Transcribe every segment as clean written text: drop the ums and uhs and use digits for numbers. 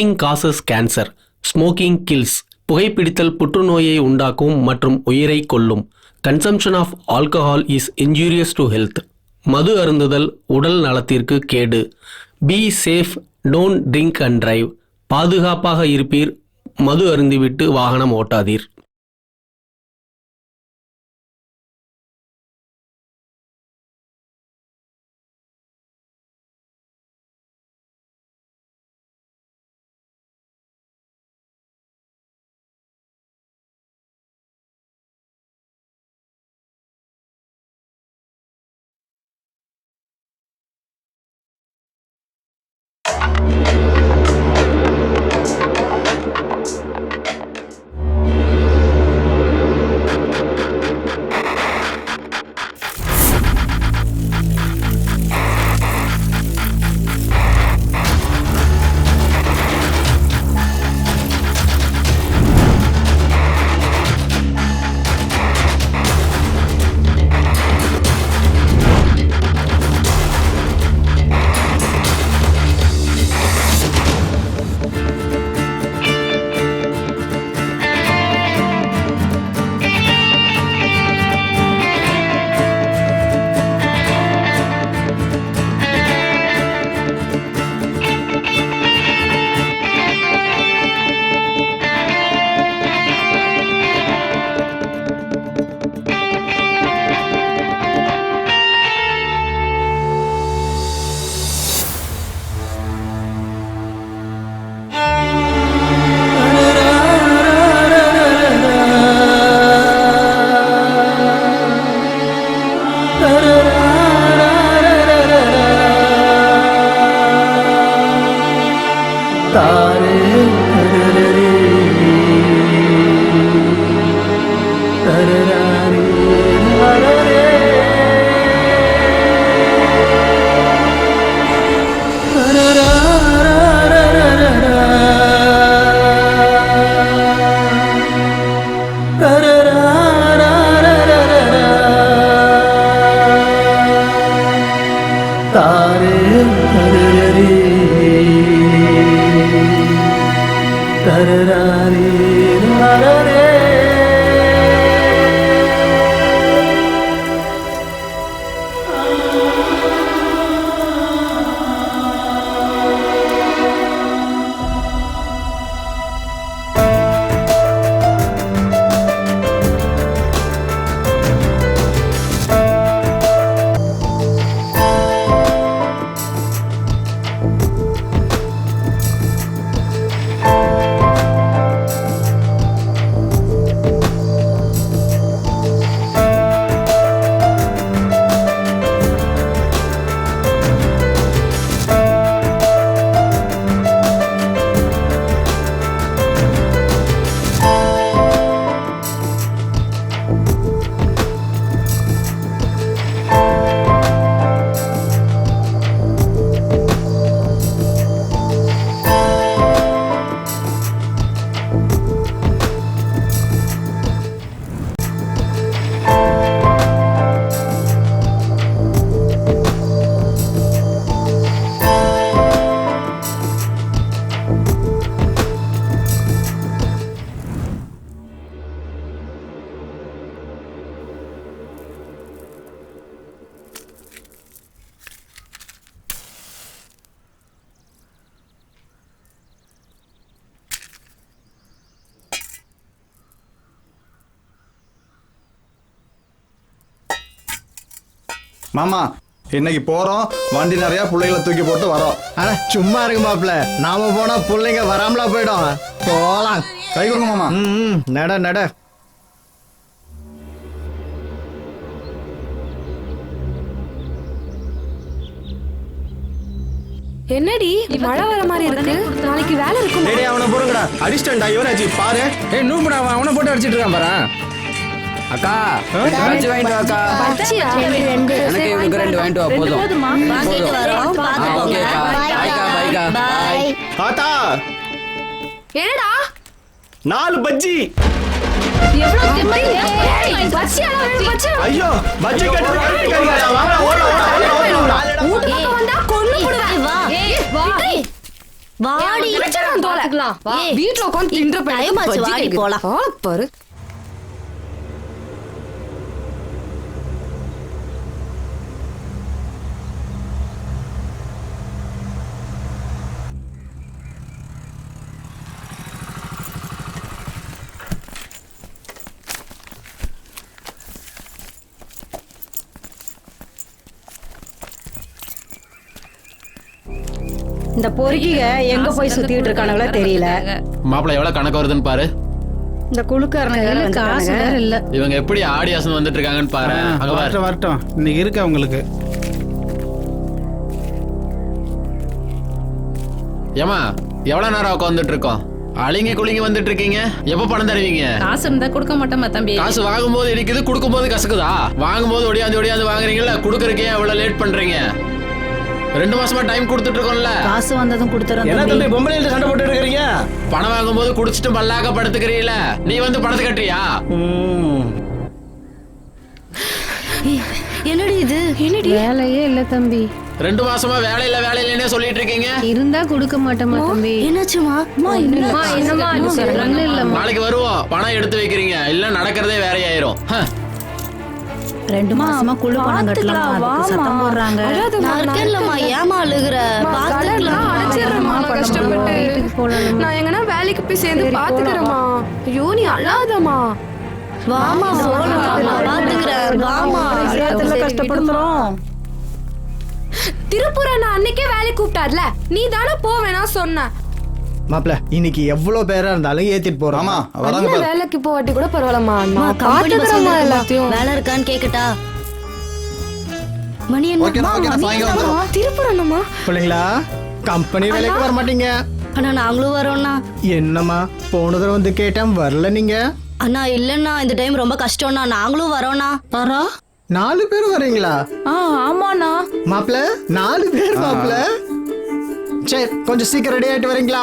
Smoking causes cancer. Smoking kills. புகைப்பிடித்தல் புற்றுநோயை உண்டாக்கும் மற்றும் உயிரை கொல்லும். Consumption of alcohol is injurious to health. மது அருந்துதல் உடல் நலத்திற்கு கேடு. Be safe, don't drink and drive. பாதுகாப்பாக இருப்பீர், மது அருந்திவிட்டு வாகனம் ஓட்டாதீர். மாமா இன்னைக்கு போறோம், வண்டி நிறைய பிள்ளைகளை தூக்கி போட்டு வரோம். ஆனா சும்மா இருக்கு மாப்பிள்ள, நாம போனா பிள்ளைங்க வராமலா போயிடும். போலாம், கை கொடுங்க மாமா. நட நட. என்னடி மழை வர மாதிரி இருக்கு, நாளைக்கு வேலை இருக்கும். டேய் அவனை போடுங்கடா, அடிஸ்டன்டா யுவராஜ் பாரு. ஏய் நூபுடா அவனை போட்டு அடிச்சிட்டு இருக்கான் பாரு. அக்கா பஜ்ஜி வாங்கிட்டு வாக்கா. பஜ்ஜியா? எனக்கு இவனுக்கு 2 வாங்கிட்டு வா போதும். போதுமா? வாங்கிட்டு வரோம். ஓகே அக்கா. பைக்கா பைக்கா. பை. தாத்தா என்னடா 4 பஜ்ஜி. எவ்வளவு திமிரு? பஜ்ஜியா? பஜ்ஜி. ஐயோ பஜ்ஜி கட்டு வாங்க. வாங்க ஓட ஓட. ஊட்டு பக்கம் வந்தா கொன்னு போடுவேன். வா. ஏய் வா. வாடி பாத்துக்கலாம் வா ஏய், வீட்ல உட்கார்ந்து தின்ற time ஆச்சு, வாடி போலாம். பாரு இந்த பொறுக்கிக எங்க போய் சுத்திட்டு இருக்கானுங்களோ தெரியல. மாப்பிள்ள எவ்வளவு கணக்கு வருதுன்னு பாரு. இந்த குழுக்காரனுங்க காசு வேற இல்ல. இவங்க எப்படி ஆடி அசன் வந்துட்டு இருக்காங்கன்னு பாரு. அங்க பாரு. வரட்டும் இன்னைக்கு இருக்கு அவங்களுக்கு. ஏமா எவ்வளவு நேரம் உட்காந்துட்டு இருக்கோம்? அழிங்க குளிங்க வந்துட்டு இருக்கீங்க. எப்ப பணம் தருவீங்க? காசு இருந்தா கொடுக்க மாட்டோமா தம்பி? காசு வாங்கும்போது இருக்குது, கொடுக்கும்போது கசக்குதா? வாங்கும்போது ஒடியாந்து வாங்குறீங்கல்ல, கொடுக்கறதுக்கே எவ்வளவு லேட் பண்றீங்க? 2 மாசமா டைம் கொடுத்துட்டு இருக்கோம்ல. காசு வந்ததும் கொடுத்துறோம். என்ன தம்பி பொம்பளையில சண்டை போட்டு இருக்கீங்க? பணம் வாங்கும்போது குடிச்சிட்டு மல்லாக்க படுத்துக்கிறீல, நீ வந்து பணத்தை கட்டுறியா? என்னடி இது? வேலையே இல்ல தம்பி. 2 மாசமா வேலை இல்லைன்னே சொல்லிட்டு இருக்கீங்க. இருந்தா கொடுக்க மாட்டோமா தம்பி? என்னாச்சுமா? என்னமா ஒண்ணும் இல்லம்மா. நாளைக்கு வருவோம், பணம் எடுத்து வைக்கிறீங்க, இல்ல நடக்கிறதே வேறையாயிரும். 2 மாசமா குழு பணம் கட்டலாம் சத்தம் போடுறாங்க. நான் இருக்கேன்லம்மா, ஏமா அழுகுற? பாத்துக்கலாம். அழைச்சிடுறேம்மா, நான் கஷ்டப்பட்டு வீட்டுக்கு போலாம். நான் எங்கன்னா வேலைக்கு போய் சேர்ந்து பாத்துக்கிறேம்மா. ஐயோ நீ அழாதம்மா. வாமா பாத்துக்கிறேன். வாமா. கஷ்டப்படுத்துறோம். திருப்புற நான் அன்னைக்கே வேலைக்கு கூப்பிட்டார்ல, நீ தானே போவேனா சொன்ன. மாப்பிள்ள இன்னைக்கு எவ்வளவு பேரா இருந்தாலும் ஏத்திட்டு போறோம். ஆமா வராங்க அண்ணன் பாரு. வேலைக்கு போவாட்டி கூட பரவாயில்லம்மா. நான் கம்பெனி பாத்துக்கிறேம்மா எல்லாத்தையும். வேலை இருக்கான்னு கேக்கட்டா? மணி ஓகே நான் சாயங்காலம் வந்துடுறோம். திருப்புறணுமா? பிள்ளைங்களா கம்பெனி வேலைக்கு வர மாட்டீங்க? அண்ணா நாங்களும் வரோம்ண்ணா. என்னம்மா போன தடவை வந்து கேட்டேன் வரல நீங்க? அண்ணா இல்லண்ணா, இந்த டைம் ரொம்ப கஷ்டம்ண்ணா. நாங்களும் வரோம்ண்ணா. பாரா 4 பேர் வரீங்களா? ஆமாண்ணா. மாப்பிள்ள 4 பேர் மாப்பிள்ள. சரி கொஞ்சம் சீக்கிரம் ரெடி ஆயிட்டு வரீங்களா?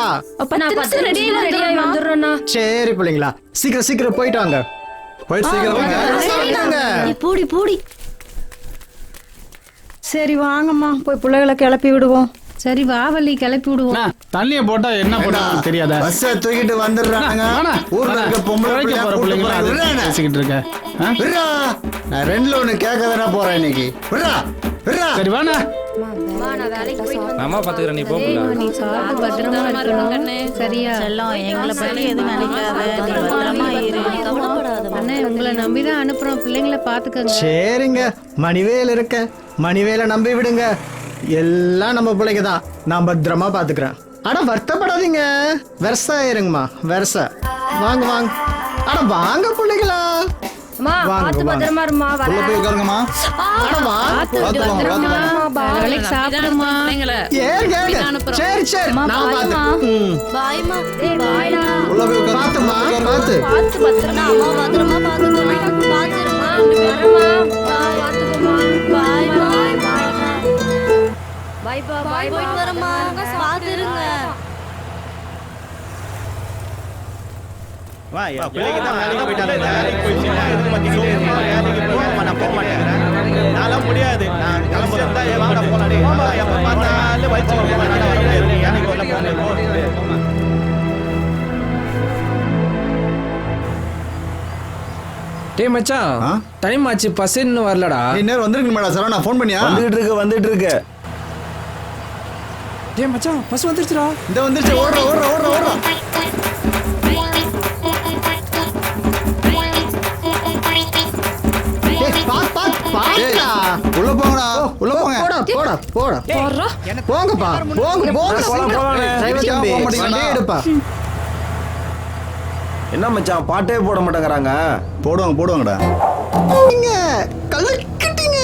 ரெடி ஆகி வந்துடுறோம்னா. சரி பிள்ளைங்களா சீக்கிரம் போயிட்டு வாங்க. போயிட்டு சீக்கிரம் வாங்க. சொல்லிட்டாங்க. பூடி பூடி. சரி வாங்கம்மா போய் பிள்ளைகளை கிளப்பி விடுவோம். சரி வா வள்ளி, கிளப்பி விடுவோம். தண்ணியை போட்டா என்ன போட்டா தெரியாதா? பஸ்ஸை தூக்கிட்டு வந்துடுறாங்க. ஊர்ல இருக்க பொம்பளை போற பிள்ளைங்களா பேசிக்கிட்டு இருக்க. நான் 2ல 1 கேட்க தானே போறேன் இன்னைக்கு. சரி வாண்ணா. அம்மா பாத்துக்கிறேன், நீ போகல. நீ பார்த்து பத்திரமா இருக்கணும். சரியா? எங்களை பத்தி எதுவும் நினைக்காத. அண்ணே உங்களை நம்பிதான் அனுப்புறோம், பிள்ளைங்களை பாத்துக்கங்க. சரிங்க மணிவேல் இருக்க, மணிவேலை நம்பி விடுங்க. எல்லாம் நம்ம பிள்ளைங்க தான், நான் பத்திரமா பாத்துக்கிறேன். ஆனா வருத்தப்படாதீங்க, வெரசா இருங்கம்மா வெரசா. வாங்க வாங்க. ஆனா வாங்க பிள்ளைங்களா. பார்த்து பத்திரமா இருமா. உள்ள போய் உட்காருங்கம்மா. வேலைக்கு சாப்பிடுமா? ஏங்க சரி நான் பாத்துக்கிறேன். பாய்மா. உள்ள போய் உட்காரு. பாத்துமா பாத்து. பத்திரமா அம்மா பத்திரமா பாத்துக்கணும். பாத்துருமா. பாய்மா. பாய் போயிட்டு வரமா. பாத்துருங்க. வா பிள்ளைங்க தான் வேலைக்கு போயிட்டாங்க. நான் போக மாட்டேன். நான்லாம் முடியாது. நான் கிளம்புறேன். வாங்க போலாம். எப்ப பார்த்தாலும் வச்சு டேய் மச்சான், டைம் ஆச்சு, பஸ் இன்னும் வரலடா. நேரம் வந்துருக்கு மேடம். சார் நான் ஃபோன் பண்ணியா? வந்துட்டு இருக்கு. டேய் மச்சான், பஸ் வந்துருச்சுடா. இந்த வந்துருச்சு. ஓடுறா. உள்ள போங்கடா. உள்ள போங்க. போடா. போங்கப்பா. எடுப்பா. என்ன மச்சான் பாட்டே போட மாட்டேங்கிறாங்க? போடுவாங்கடா. நீங்க கலக்கிட்டீங்க.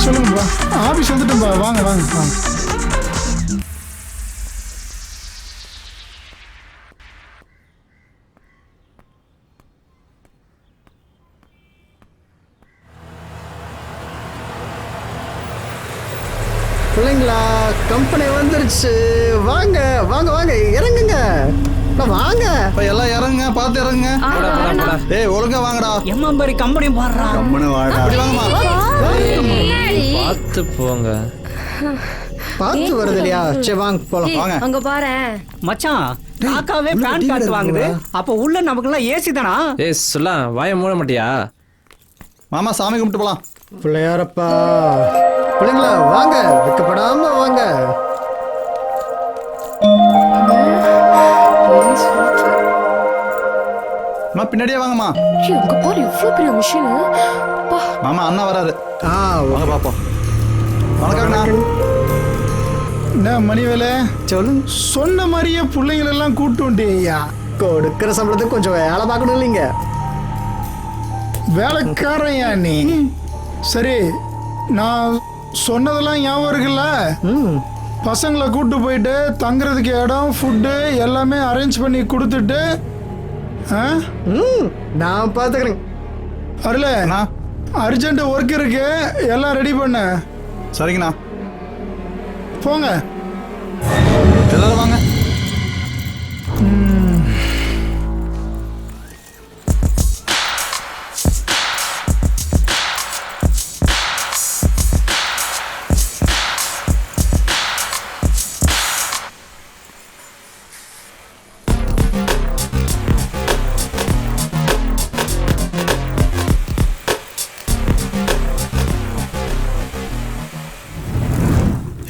சொல்லுங்கப்பா, ஆபீஸ் வந்துட்டோம்பா. வாங்க. பிள்ளைங்களா கம்பெனி வந்துருச்சு. வாங்க வாங்க வாங்க இறங்குங்க. வாங்க இப்ப எல்லாம் இறங்குங்க, பார்த்து இறங்குங்க. ஏய் ஒழுங்கா வாங்கடா. எம்மம்பரி கம்பெனி பாடுறா. கம்முனு வாடா. அப்படி வாங்கம்மா. பார்த்து போங்க. பார்த்து வருது இல்லையா? சரி வாங்க போலாம். வாங்க. அங்க பாரு. மச்சான் காக்காவே பேன் கார்டு வாங்குது. அப்ப உள்ள நமக்குலாம் ஏசி தானா? ஏய் சொல்லா வாயை மூட மாட்டியா? மாமா சாமி கும்பிட்டு போலாம். பிள்ளையாரப்பா பிள்ளைங்களா வாங்க, வெக்கப்படாம வாங்க. அம்மா பின்னாடியே வாங்கம்மா. அங்க பாரு இவ்ளோ பெரிய மிஷின். மாமா அண்ணா வராரு. வாங்க பாப்போம். வணக்கம்ண்ணா. என்ன மணிவேலை, சொல்லுங்க. சொன்ன மாதிரியே பிள்ளைங்களெல்லாம் கூட்டு வந்துட்டீங்கய்யா. கொடுக்கிற சம்பளத்துக்கு கொஞ்சம் வேலை பார்க்கணும் இல்லைங்க? வேலைக்காரையா நீ? சரி, நான் சொன்னதெல்லாம் ஞாபகம் இருக்குல்ல? பசங்களை கூட்டு போயிட்டு தங்குறதுக்கு இடம், ஃபுட்டு எல்லாமே அரேஞ்ச் பண்ணி கொடுத்துட்டு நான் பார்த்துக்கிறேங்க. அருளே, அர்ஜென்ட் ஒர்க் இருக்கு, எல்லாம் ரெடி பண்ண. சரிங்கண்ணா. போங்க எல்லாரும் வாங்க.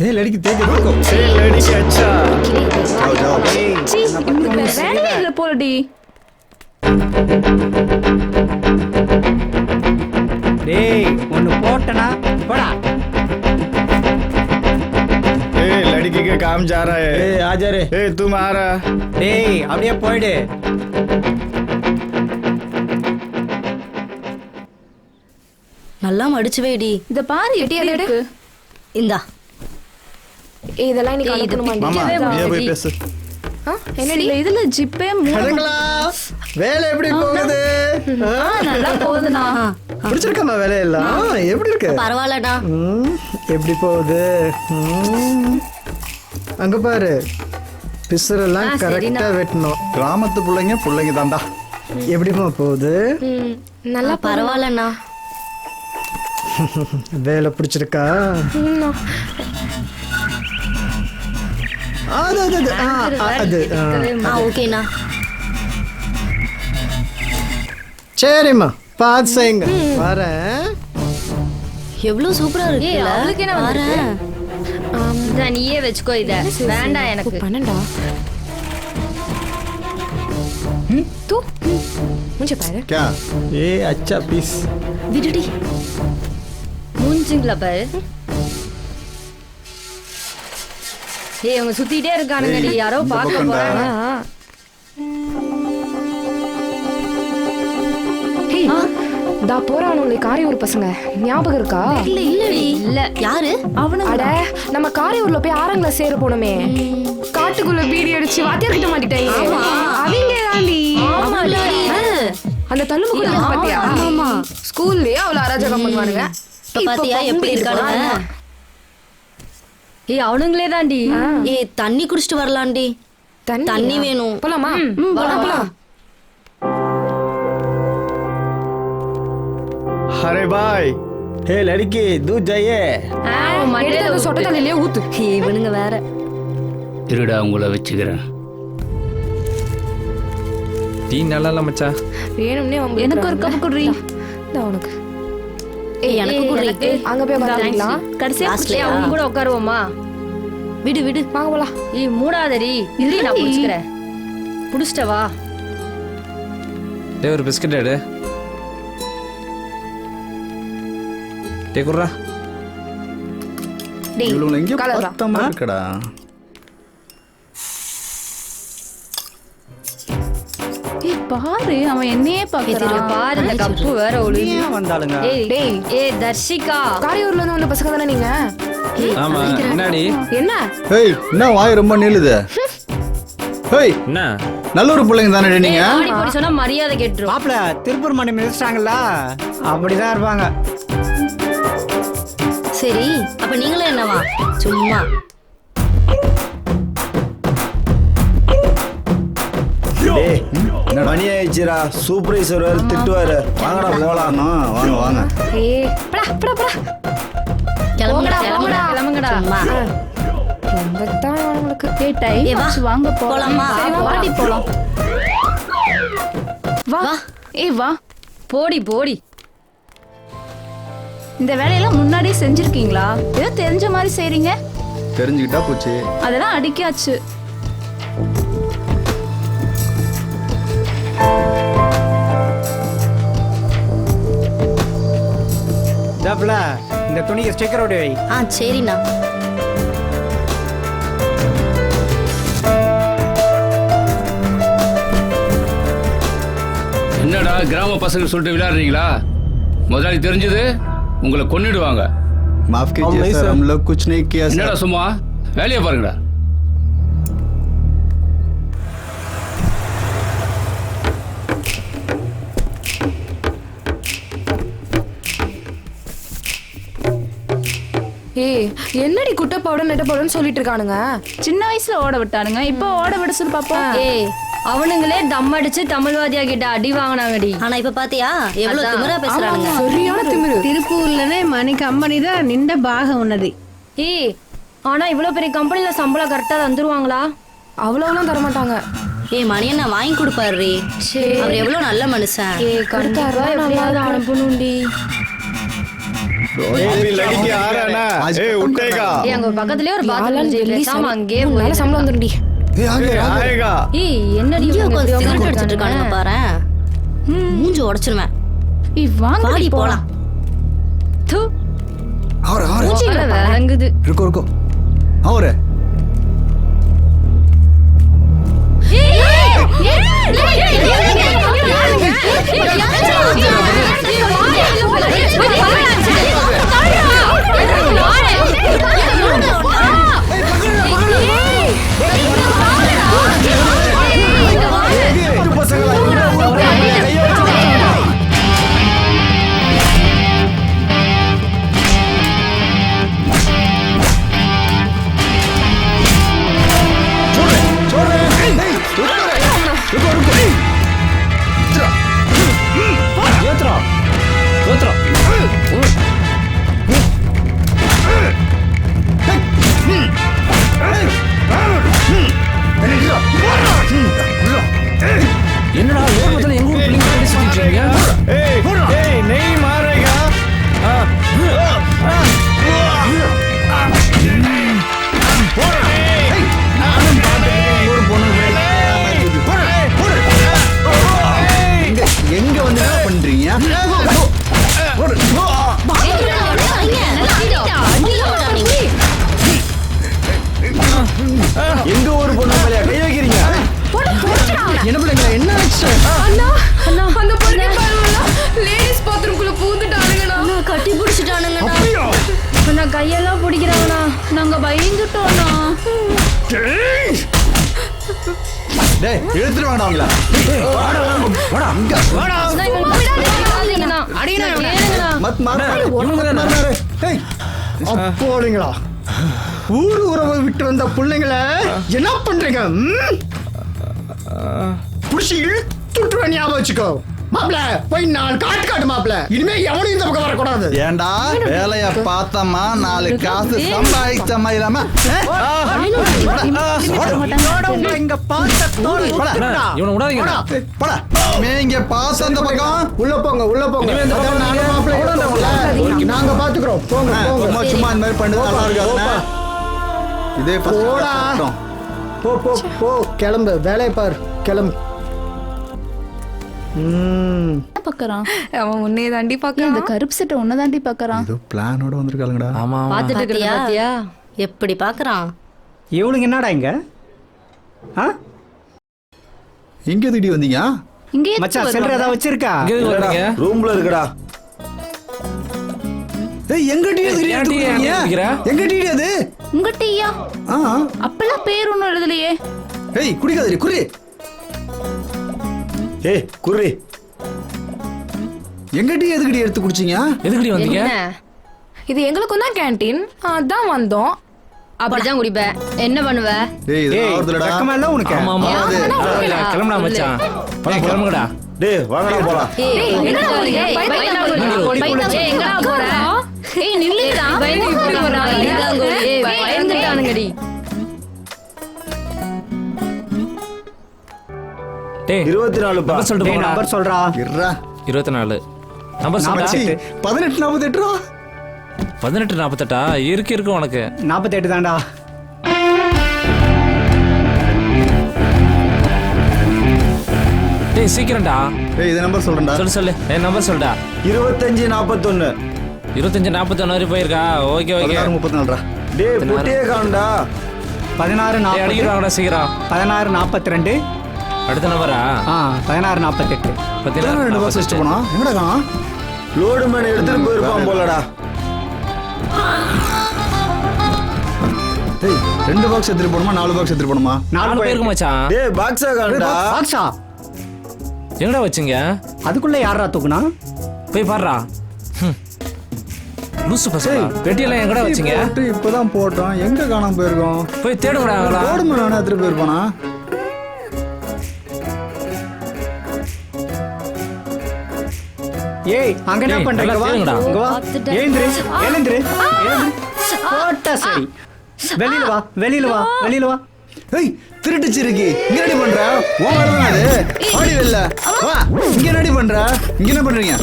ஏ லடிக்கு தேக்கு. வேலையே இல்ல போலடி. டேய் ஒன்னு போட்டனா போடா. लड़की के काम जा रहा है. ஆஜா ரே. तुम आ रहा. டேய் அப்படியே போயிடு. நல்லா மடிச்சு வைடி. இத பாரு எட்டி இருக்கு. இந்தா இதெல்லாம் நீ கலக்கணுமா? மாமா நீயே போய் பேசு. என்னடி இதுல ஜிப்பே பிள்ளைங்களா வேலை எப்படி போகுது? நல்லா போகுதுனா. பிடிச்சிருக்கமா வேலையெல்லாம்? எப்படி இருக்கு? பரவாயில்லடா. எப்படி போகுது? அங்க பாரு, பிசுரெல்லாம் கரெக்டா வெட்டணும். கிராமத்து பிள்ளைங்க தாண்டா. எப்படிமா போகுது? நல்லா பரவாயில்லண்ணா. வேலை பிடிச்சிருக்கா? ஓகேண்ணா. சரிம்மா பார்த்து செய்யுங்க. வரேன். எவ்வளவு சூப்பரா இருக்கு. அவளுக்கு என்ன வரேன். நீயே வச்சுக்கோ. இத வேண்டாம் எனக்கு. பண்ணண்டா. தூ முஞ்ச பாரு. क्या? ஏ அச்சா பீஸ். விடுடி. மூஞ்சிங்களா பாரு. ஏய் அவங்க சுத்திட்டே இருக்கானுங்கடி. யாரோ பார்க்க போறாங்க. ஏய் டா போறானுங்களே காரியூர் பசங்க. ஞாபகம் இருக்கா? இல்ல இல்லடி. இல்ல யாரு அவனு? அட நம்ம காரியூர்ல போய் 6ஆம் கிளாஸ் சேர போனோமே. காட்டுக்குள்ள பீடி அடிச்சு வாத்தியார் கிட்ட மாட்டிட்டாங்க. அவங்க தாண்டி. அந்த தள்ளுமுக்கு இருக்கு பாத்தியா? ஆமா. ஸ்கூல்லயே அவள அராஜகம் பண்ணுவானுங்க. பாத்தியா எப்படி இருக்கானுங்க? ஏய் அவனுங்களே தாண்டி. ஏய் தண்ணி குடிச்சிட்டு வரலாம்டி. தண்ணி வேணும். போலாமா? போலாம். अरे भाई, हे लड़की दूध जाइए. மண்டையில சொட்ட தண்ணிலே ஊத்து. இவனுங்க வேற. திருடா உங்களை வச்சுக்கிறேன். டீ நல்லா இல்ல மச்சான். வேணும்னே எனக்கு ஒரு கப் குடுறீ. உனக்கு. ஏய் எனக்கு குடுறீ. அங்க போய் உட்காரலாம். கடைசியா அவங்க கூட உட்காருவோமா? விடு விடு. வாங்க போலாம். ஏய் மூடாதடி. இரு நான் புடிச்சுக்கறேன். புடிச்சிட்ட வா. டேய் ஒரு பிஸ்கட் எடு. டேய் குர்ரா. டேய் இவளுங்க எங்க பத்தமா இருக்கடா. ஏய் பாரு அவன் என்னையே பாக்குறான். பாரு இந்த கப்பு வேற ஒளியே வந்தாளுங்க. ஏய் டேய் ஏய் தர்ஷிகா. காரியூர்ல இருந்து வந்த பசங்க தானே நீங்க? ஆமா என்னடி? என்ன? ஏய் என்ன வாய் ரொம்ப நீளுது? ஏய் என்ன? நல்லூர் பிள்ளைங்க தானே நீங்க? ஆடி போடி சொன்னா மரியாதை கேட்றோம். மாப்ள திருப்பூர் மணி மிதிச்சிட்டாங்கல்ல, அப்படிதான் இருப்பாங்க. சரி அப்ப நீங்களும் என்னவா சும்மா டேய் மணி ஆயிடுச்சுடா சூப்பர்வைசர் வேறு திட்டுவாரு வாங்கடா போலாம் வாங்க வாங்க ஏய் படா படா படா கிளம்புங்கடா போங்கடா, கிளம்புங்கடா கிளம்புங்கடா. சும்மா எங்கத்தான் அவங்களுக்கு ஏய் டைம் ஏய், வா. ஆச்சு, வாங்க போலாமா? சரி, வாடி போலாம் வா வா. ஏய் வா போடி போடி இந்த வேலையெல்லாம் முன்னாடியே செஞ்சிருக்கீங்களா ஏதோ தெரிஞ்ச மாதிரி செய்றீங்க தெரிஞ்சுக்கிட்டா போச்சு அதெல்லாம் அடிக்காச்சு டப்ல இந்த துணிக்கு ஸ்டிக்கர் ஓடி வை. சரிண்ணா என்னடா கிராம பசங்க சொல்லிட்டு விளையாடுறீங்களா? முதலாளி தெரிஞ்சது உங்களை கொன்னுடுவாங்க. माफ कीजिए सर हम लोग कुछ नहीं किया என்னடா सर சும்மா வேலையை பாருங்கடா. ஏய் என்னடி குட்டை பவுடர் நெட்ட பவுடர்னு சொல்லிட்டு இருக்கானுங்க சின்ன வயசுல ஓட விட்டானுங்க இப்போ ஓட விட சொல்லு பாப்போம் ஏய் அவனுங்களே தம் அடிச்சு தமிழ்வாதியா கிட்ட அடி வாங்கினாங்கடி ஆனா இப்ப பாத்தியா எவ்வளவு திமிரா பேசுறானுங்க சரியான திமிரு திருப்பூர்லనే మన కంపెనీ దా నిండా బాగా ఉన్నది ஏய் ஆனா இவ்வளவு பெரிய கம்பெனில சம்பளம் கரெக்டா தந்துருவாங்களா அவ்வளவுலாம் தர மாட்டாங்க ஏய் மணியண்ணா வாங்கி கொடுப்பாரு அவர் எவ்வளவு நல்ல மனுஷன் ஏய் கண்டிப்பா எப்படியாவது அனுப்பணும்டி अभी लड़की आ रहा ना ए उठेगा ஏய் அங்க பக்கத்துலயே ஒரு பாத்ரூம் பேசாம அங்கே நல்ல சம்பளம் வந்துருடி आएगा ஏய் என்னடி சிகரெட் அடிச்சிட்டு இருக்கானுங்க பாரு மூஞ்சி உடைச்சிருவேன் ஏய் வாங்க பாடி போலாம் தூ और மூஞ்சி விளங்குது रुको रुको और என்னடா ஏகத்துல எங்க ஊர் பிள்ளைங்க பேசி சுத்திட்டு இருக்கீங்க? ஏய் नहीं मारेगा எங்க வந்து என்ன பண்றீங்க எங்க ஊர் பொண்ணு மேல கை வைக்கிறீங்க என்ன பிள்ளைங்க என்ன ஆச்சு அண்ணா அண்ணா அந்த பொண்ணு பாருங்க லேடிஸ் பாத்ரூம்குள்ள பூந்துட்டானுங்கண்ணா கட்டி பிடிச்சிட்டானுங்கண்ணா அப்படியா நான் கையெல்லாம் பிடிக்கிறாங்கண்ணா நாங்க பயந்துட்டோம்ண்ணா டேய் இழுத்துட்டு வாங்கடா அவங்கள வாடா அங்க வாடா மத் மாறு ஏய் அப்போடுங்களா ஊர் உறவை விட்டு வந்த பிள்ளைங்கள என்ன பண்றீங்க புடிச்சு இழுத்துட்டு ஞாபகம் வச்சுக்கோ மாப்பிள போய் நாலு காட்டு மாப்பிள இனிமே எவனும் இந்த பக்கம் வரக்கூடாது ஏண்டா வேலைய பார்த்தமா 4 காசு சம்பாதிச்சமா இல்லாம இங்க பார்த்த தோல் இவனை விடாதீங்கடா. போடா நீங்க பார்த்த அந்த பக்கம் உள்ள போங்க அதான் நாலு மாப்பிளை கூப்பிட்டோம்ல. நாங்க பாத்துக்கிறோம் போங்க சும்மா போங்க சும்மா இந்த மாதிரி பண்ணி நல்லா இருக்காதுண்ணே. இதே போடா. போ போ போ கிளம்பு வேலையை பாரு கிளம்பு பாக்கறான் அவன் உன்னை தாண்டி இந்த பாக்க கருப்பு சட்டை ஒன்னதாண்டி பாக்கறான் ஏதோ பிளானோட வந்திருக்காளுங்கடா ஆமா ஆமா. பாத்துட்டு இருக்க பாத்தியா எப்படி பாக்குறான் இவளுங்க என்னடா இங்க எங்க திடி வந்தீங்க இங்கே மச்சான் செல்ற ஏதாவது வச்சிருக்கா இங்க எதுக்கு வர்றீங்க? ரூம்ல இருக்குடா ஏய் எங்க டீ ஏன் டீ ஏன் குடிக்கிற? எங்க டீ அது உங்க டீயா ஆ அப்பெல்லாம் பேர் ஒண்ணும் எழுதலையே ஏய் குடிக்காதடி குடி ஏய் குடி எங்க டீ எதுக்கு டீ எடுத்து குடிச்சீங்க எதுக்குடி வந்தீங்க? என்ன இது எங்களுக்கும் தான் கேண்டீன், அதான் வந்தோம். அப்படிதான் குடிப்பேன். என்ன பண்ணுவ? டேய் இது ஆவதுலடா. வெக்கமா உனக்கு? ஆமா கிளம்புடா மச்சான். கிளம்புடா. டேய் வாங்கடா போலாம். எங்கடா போறீங்க? எங்கடா போற? நில்லுடா. பயந்துட்டானுங்கடி. டேய் 24 பா. நம்பர் சொல்லிட்டு போடா. நம்பர் சொல்றா. இருடா. 24 நம்பர் சொல்றா. 1848 1848 இருக்கு உனக்கு. 48 தான்டா. டேய் சீக்கிரம்டா. டேய் இது நம்பர் சொல்றேன்டா. சொல்லு நம்பர் சொல்டா. 2541. 2541 வரை போயிருக்கா. ஓகே 34 டேய் புட்டியே காணும்டா. 16 அடிக்கிறாங்கடா சீக்கிரம். 16 அடுத்த நம்பரா? 16 பத்தினா 2 பாக்ஸ் வச்சுட்டு போனா எங்கடா காணோம்? லோடு மேன் எடுத்துட்டு போயிருப்பான் போலடா. டேய் 2 பாக்ஸ் எடுத்துட்டு போணுமா 4 பாக்ஸ் எடுத்துட்டு போணுமா? 4 பேருக்கு மச்சான். டேய் பாக்ஸா காணும்டா. பாக்ஸா எங்கடா வச்சீங்க? அதுக்குள்ள யாரா தூக்குனா? போய் பாருடா. லூசு பசங்க. பெட்டியெல்லாம் எங்கடா வச்சீங்க? இப்பதான் போட்டோம். எங்க காணாம போயிருக்கோம்? போய் தேடுங்கடா. லோடு மேன் எடுத்துட்டு போயிருப்பானா? ஏய் அங்க என்ன ஏய், பண்றீங்க? நல்லா வா கேளுங்கடா. இங்க வா. எழுந்திரு. போட்டா சரி. வெளியில வா. ஏய் திருட்டுச்சு இருக்கு. இங்க ரெடி பண்ற? உன் வேலை தான் அது. ஆடி வெல்ல. வா. இங்க ரெடி பண்ற? இங்க என்ன பண்றீங்க?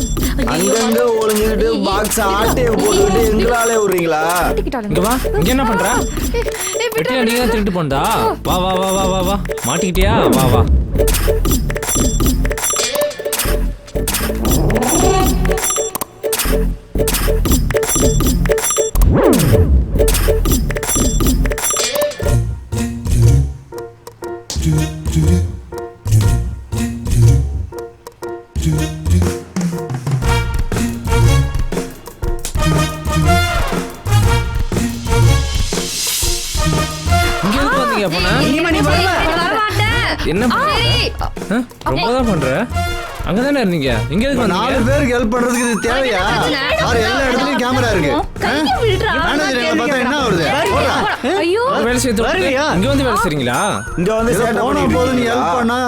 அங்கங்க ஒளிஞ்சிட்டு பாக்ஸ் ஆட்டே போட்டுட்டு எங்களாலே விடுறீங்களா? இங்க வா. இங்க என்ன பண்ற? பெட்டியா நீங்க தான் திருட்டு போண்டா. வா வா வா வா வா வா. மாட்டிக்கிட்டியா? வா வா. என்ன ரொம்பதான் பண்ற? அங்கதானே இருந்தீங்க. இங்க எதுக்கு வந்தீங்க? 4 பேருக்கு ஹெல்ப் பண்றதுக்கு இது தேவையா? பாரு எல்லா இடத்துலயும் கேமரா இருக்கு. மேனேஜர் என்ன பார்த்தா என்ன வருது? ஐயோ வேலை செய்து இங்க வந்து வேலை செய்றீங்களா? இங்க வந்து சேட்டை பண்ணி போது நீ ஹெல்ப் பண்ணா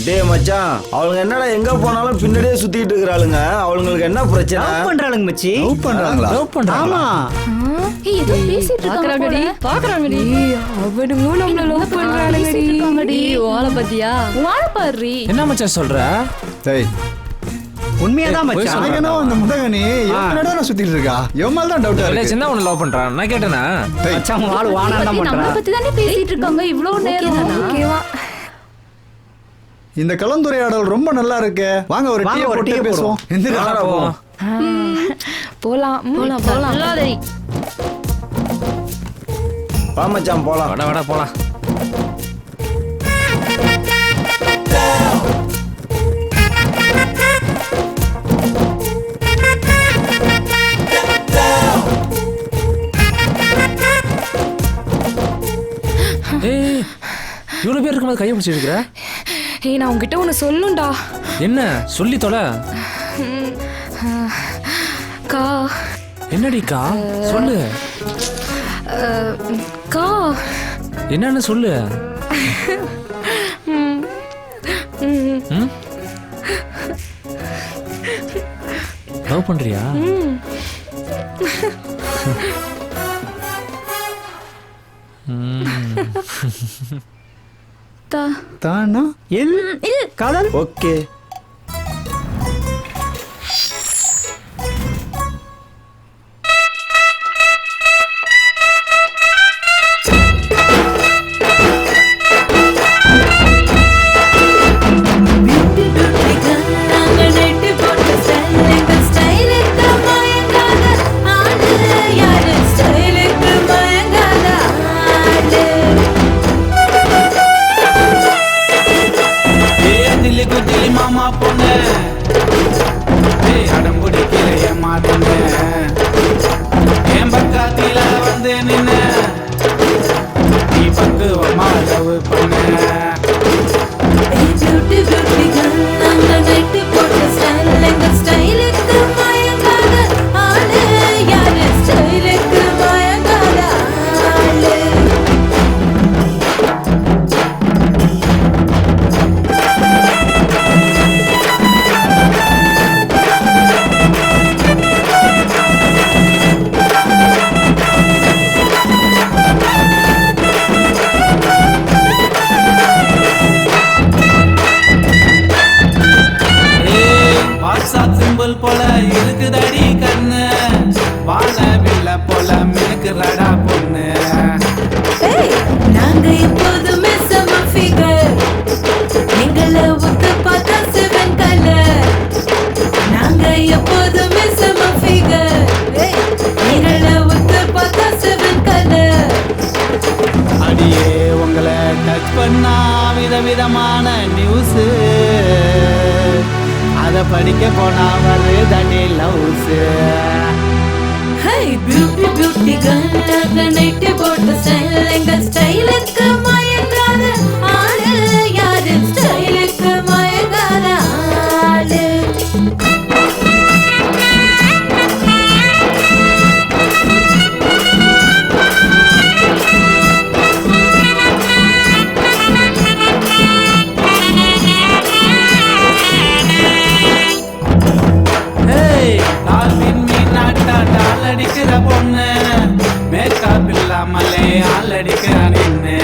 டேய் மச்சான், அவங்க என்னடா எங்க போனாலும் பின்னாடியே சுத்திட்டு இருக்கறாளுங்க. அவங்களுக்கு என்ன பிரச்சனை? லவ் பண்றாளுங்க மச்சி. லவ் பண்றாங்களா? லவ் பண்றாங்களா? ஆமா. ஏய் ஏதோ பேசிட்டு பாக்குறாங்கடி. அவனுங்களும் நம்மள லவ் பண்றானுங்கடி. ஓலை பத்தியா? வாழ பாரு. என்ன மச்சான் சொல்ற? டேய் உண்மையாதான் மச்சான். எனக்கு என்ன அந்த முண்டகனி என்னடா நான் சுத்திட்டு இருக்கா? எவமால தான் டவுட்டா இல்ல இருக்கு. சின்ன ஒண்ணு லவ் பண்றான். நான் கேட்டேனா? மச்சான் வாள் வானான்னு தான் நம்மள பண்றா. பத்தி தானே பேசிட்டு இருக்காங்க இவ்ளோ நேரம். ஓகேவா? இந்த கலந்துரையாடல் ரொம்ப நல்லா இருக்கு. வாங்க ஒரு டீ போட்டு பேசுவோம். எந்திரடா போவோம். போலாம். நல்லாதடி. வா மச்சான் போலாம். வாடா போலாம். ஏய் இவ்வளவு பேர் இருக்கும்போது கையை பிடிச்சி இருக்கிற? ஏய் நான் உன்கிட்ட ஒன்னு சொல்லுண்டா. என்ன சொல்லி தொலை. கா என்னடி கா? சொல்லு. கா என்னன்னு சொல்லு. லவ் பண்றியா? தானா காதல். Okay. Hey, beauty, beauty girl. Apple போல இருக்குதடி கண்ணு, வாழவில்லை போல மினுக்குறடா பொண்ணு. நாங்க எப்போதுமே செம ஃபிகர், எங்களை ஒத்து பார்த்தா 7 கலர். நாங்க எப்போதுமே செம ஃபிகர், எங்களை ஒத்து பார்த்தா 7 கலர். அடியே உங்களை டச் பண்ணா விதவிதமான நியூஸ், அத படிக்க போனா வருதடி loves. Hi beauty beauty girl, நாங்க நைட்டி போட்ட ஸ்டைல், எங்க ஸ்டைலுக்கு மயங்காத ஆளு யாரு, ஸ்டைலுக்கு மயங்காத ஆளு. அடிக்கிற பொண்ணு, மேக்கப் இல்லாமலே ஆள் அடிக்கிற நின்னு.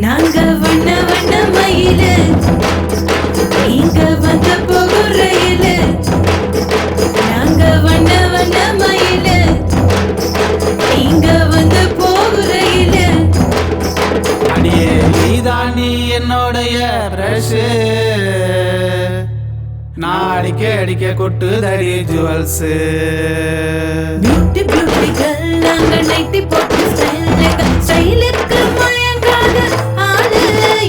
நாங்க வண்ண வண்ண மயிலு, இங்க வந்து போகும் ரயிலு. நாங்க வண்ண வண்ண மயிலு, இங்க வந்து போகும் ரயிலு. அடியே நீதாண்டி என்னோடைய பிரஷ், நான் அடிக்க அடிக்க கொட்டுதடி ஜுவல்ஸ். பியூட்டி பியூட்டி கேர்ள், நாங்க நைட்டி போட்டு ஸ்டைல், எங்க ஸ்டைலுக்கு மயங்காத ஆளு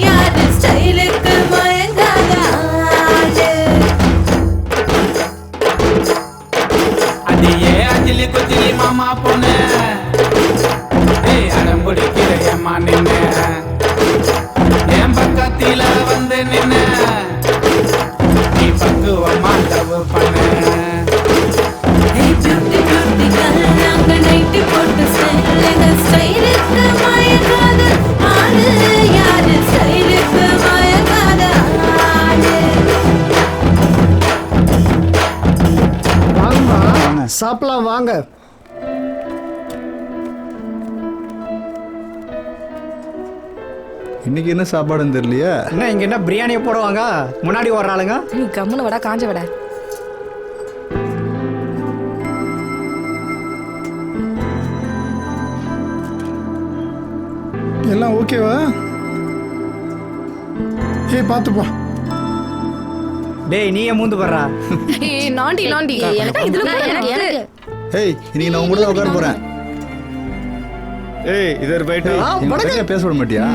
யாரு, ஸ்டைலுக்கு மயங்காத ஆளு. அடியே அஞ்சலி குஜிலி மாமா பொண்ணு, அடம் பிடிக்கிற ஏமா நின்னு, என் பக்கத்தில வந்து நின்னு நீ பக்குவமா லவ் பண்ணு. பியூட்டி பியூட்டி கேர்ள், நாங்க நைட்டி போட்டு ஸ்டைல், எங்க ஸ்டைலுக்கு மயங்காத ஆளு யாரு, ஸ்டைலுக்கு மயங்காத ஆளு. வாங்கம்மா சாப்பிடலாம் வாங்க. இன்னைக்கு என்ன சாப்பாடுன்னு தெரியலையா? என்ன இங்க என்ன பிரியாணியை போடுவாங்க, முன்னாடி வர்றாளுங்க. நீ கம்முன்னு வடா, காஞ்ச வடை. எல்லாம் ஓகேவா? ஏய் பார்த்துப்பா. டேய் நீயே மூந்து வர்றா. ஏய் நாண்டி நாண்டி, எனக்கு இதுல எனக்கு ஏய் இன்னைக்கு நான் உங்களோட உட்கார போறேன். ஏய் இதர் போயிட்டு உனக்கு பேச விட மாட்டியா?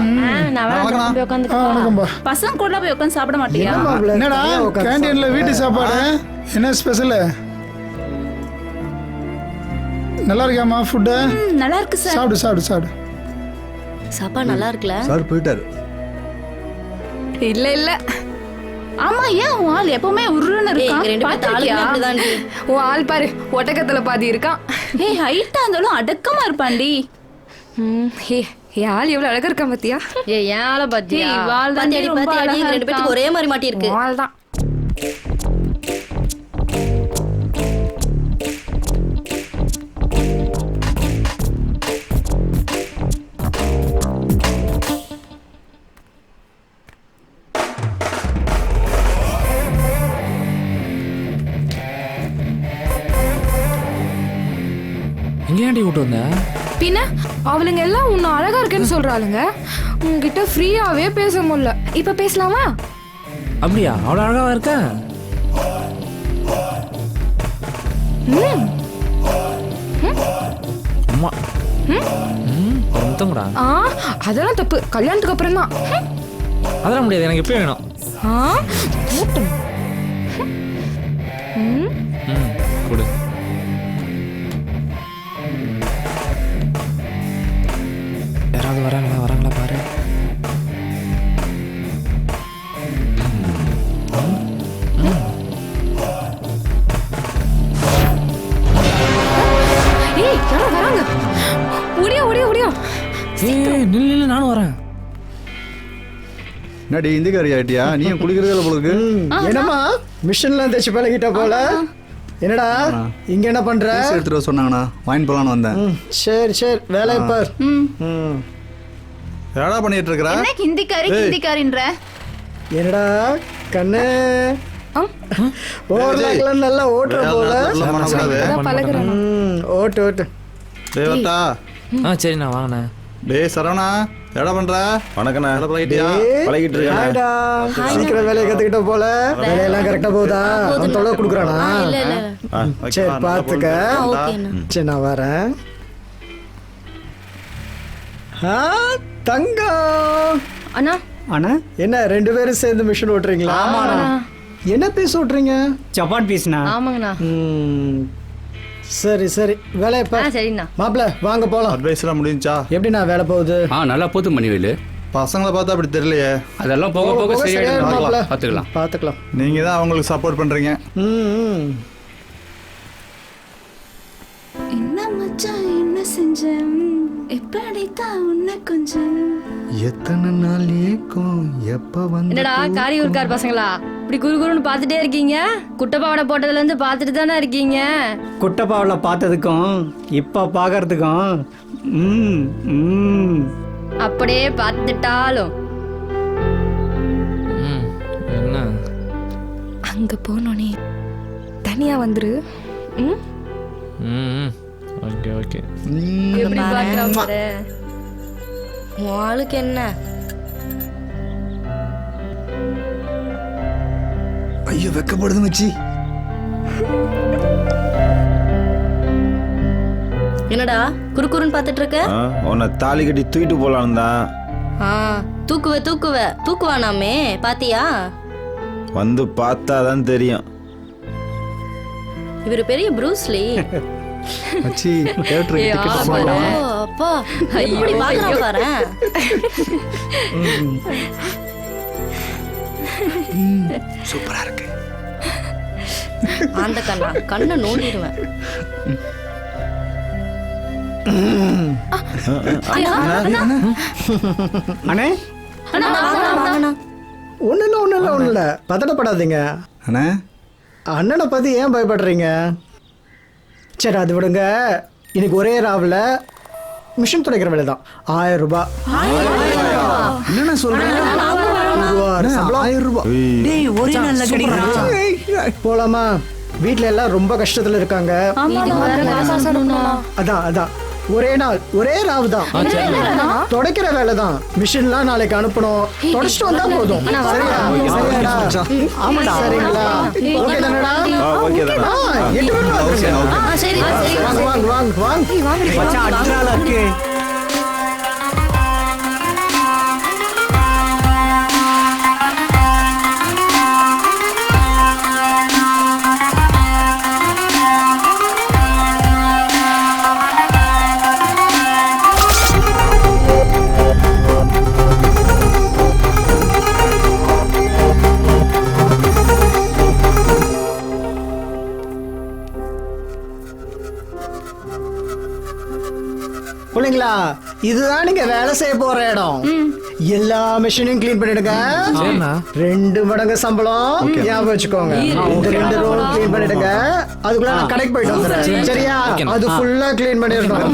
வணக்கம்பா. பசங்க கூட போய் உட்காந்து சாப்பிட மாட்டியா? என்னடா கேண்டீன்ல வீட்டு சாப்பாடு என்ன ஸ்பெஷல்? நல்லா இருக்காமா ஃபுட்டு? நல்லா இருக்கு சார். சாப்பிடு சாப்பிடு சாப்பிடு. சாப்பாடு நல்லா இருக்குல்ல? சார் போயிட்டாரு. இல்ல இல்ல. ஆமா, ஏன் உன் ஆள் எப்பவுமே உருன்னு இருக்கான்? பாத்திருக்கியா? உன் ஆள் பாரு, ஒட்டக்கத்துல பாதி இருக்கான். ஏய் ஹைட்டா இருந்தாலும் அடக்கமா இருப்பான்டி. என் ஆள் எவ்வளவு அழகா இருக்கான் பாத்தியா? ஏய் ஏன் ஆளை பாத்தியா? வால் தான் பாத்தியாடி பாத்தியாடி, ரெண்டு பேத்துக்கு ஒரே மாதிரி மாட்டி இருக்கு. ஆள் தான். இங்கேயாண்டி விட்டு வந்த? பின்ன அவளுங்க எல்லாம் உன்னை அழகா இருக்குன்னு சொல்றாளுங்க. உன்கிட்ட ஃப்ரீயாவே பேச முடியல. இப்ப பேசலாமா? அப்படியா? அவ்வளோ அழகாவா இருக்க? அம்மா முத்தங்கடா. அதெல்லாம் தப்பு, கல்யாணத்துக்கு அப்புறம் தான். அதெல்லாம் முடியாது, எனக்கு எப்பயும் வேணும். கொடு. யாராவது வராங்களா பாரு. ஏய் யாரோ வராங்க. ஓடியா ஓடியா ஓடியா. ஏய் நில்லு, நானும் வரேன். என்னடி இந்திக்காரி ஆயிட்டியா? நீயும் குளிக்கிறதுல போல இருக்கு. என்னம்மா மிஷின்லாம் தேய்ச்சி பழகிட்ட போல. என்னடா இங்க என்ன பண்ற? எடுத்துட்டு சொன்னாங்கண்ணா, வாங்கி போலான்னு வந்தேன். சரி சரி வேலையை பார். என்னடா பண்ணிட்டு இருக்கற? என்ன ஹிந்திக்காரின்ற? என்னடா கண்ணு ஓவர்லாக்லாம் நல்லா ஓட்டுற போல. அதான் பழகுறேன். ஓட்டு ஓட்டு. டேய் வட்டா. சரிண்ணா வாங்கண்ணா. டேய் சரவணா என்னடா பண்ற? வணக்கண்ணா. பழகிட்டியா? பழகிட்டு இருக்கேன். ஹாய்டா. சீக்கிரம் வேலையை கத்துக்கிட்ட போல. வேலையெல்லாம் கரெக்டா போகுதா? அவன் தொலை கொடுக்குறானா? சரி பார்த்துக்க. சரி நான் வரேன். தங்கம். அண்ணா அண்ணா என்ன 2 பேரும் சேர்ந்து மிஷின் ஓட்டுறீங்களா? என்ன பீஸ் ஓட்டுறீங்க? ஜப்பான் பீஸ்ண்ணா. ஆமாங்கண்ணா. சரி சரி வேலையை பாரு. சரிண்ணா. மாப்பிள்ள வாங்க போலாம். அட்வைஸ்லாம் முடிஞ்சா? எப்படிண்ணா வேலை போகுது? நல்லா போகுது மணிவேலு. பசங்களை பார்த்தா அப்படி தெரியலையே. அதெல்லாம் போக போக சரியாயிடும். மாப்பிள்ள. பார்த்துக்கலாம். பார்த்துக்கலாம். நீங்க தான் அவங்களுக்கு சப்போர்ட் பண்றீங்க. என்ன மச்சான் என்ன செஞ்சேன் எப்படித்தான் உன்னை கொஞ்சம் எத்தனை நாள் ஏக்கும் எப்ப வந்து என்னடா காரியூர்கார் பசங்களா இப்படி குரு குருன்னு பார்த்துட்டே இருக்கீங்க? குட்டப்பாவடை போட்டதுல இருந்து பார்த்துட்டு தானே இருக்கீங்க. குட்டப்பாவில் பார்த்ததுக்கும் இப்போ பார்க்கறதுக்கும் அப்படியே பார்த்துட்டாலும் என்ன அங்க போனோனே தனியா வந்துரு. Okay okay. எப்படி பார்க்கறான் பாரு. உன் ஆளுக்கு என்ன? ஐயோ வெக்கப்படுது மச்சி. என்னடா குறுக்குறுன்னு பார்த்துட்டு இருக்க? உன்னை தாலி கட்டி தூக்கிட்டு போலான்னு தான். தூக்குவானாமே பாத்தியா? வந்து பார்த்தாதான் தெரியும். இவரு பெரிய ப்ரூஸ்லி. மச்சி தியேட்டருக்கு டிக்கெட் வாங்கலாம். அப்பா இப்படி பார்க்கறான் பாரு. சூப்பரா இருக்கு. அந்த கண்ணை நோண்டிடுவேன். அண்ணே ஒன்றும் இல்லை பதட்டப்படாதீங்க. அண்ணா அண்ணனை பற்றி ஏன் பயப்படுறீங்க? சரி அது விடுங்க. இன்னைக்கு ஒரே ராவில் மிஷின் துடைக்கிற வேலை தான். 1000 ரூபாய். என்ன சொல்றேன்? 1000 ரூபாய். போலாமா? வீட்டில் எல்லாம் ரொம்ப கஷ்டத்தில் இருக்காங்க. அதான் ஒரே நாள் ஒரே ராவு தான். துடைக்கிற வேலை தான். மிஷின்லாம் நாளைக்கு அனுப்பணும். துடைச்சிட்டு வந்தா போதும். சரியா? ஆமாடா. சரிங்களா? ஓகே தானடா? ஓகே தானா? 8 பேரும் வாங்க. பிள்ளைங்களா இதுதான் நீங்க வேலை செய்ய போற இடம். எல்லா மிஷினையும் கிளீன் பண்ணிடுங்க. 2 மடங்கு சம்பளம் ஞாபகம் வச்சுக்கோங்க. இந்த 2 ரூம் கிளீன் பண்ணிடுங்க. அதுக்குள்ள நான் கடைக்கு போயிட்டு வந்துடுறேன். சரியா? அது ஃபுல்லா கிளீன் பண்ணிடணும்.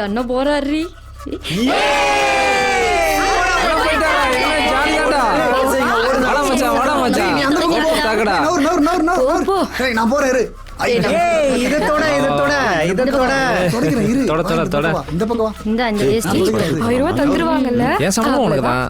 அண்ணா போறாரு. நான் போறேன். இந்த பக்கம் இந்த 1000 ரூபாய் தந்துருவாங்கல்ல? ஏன் சம்பளம் உனக்கு தான்.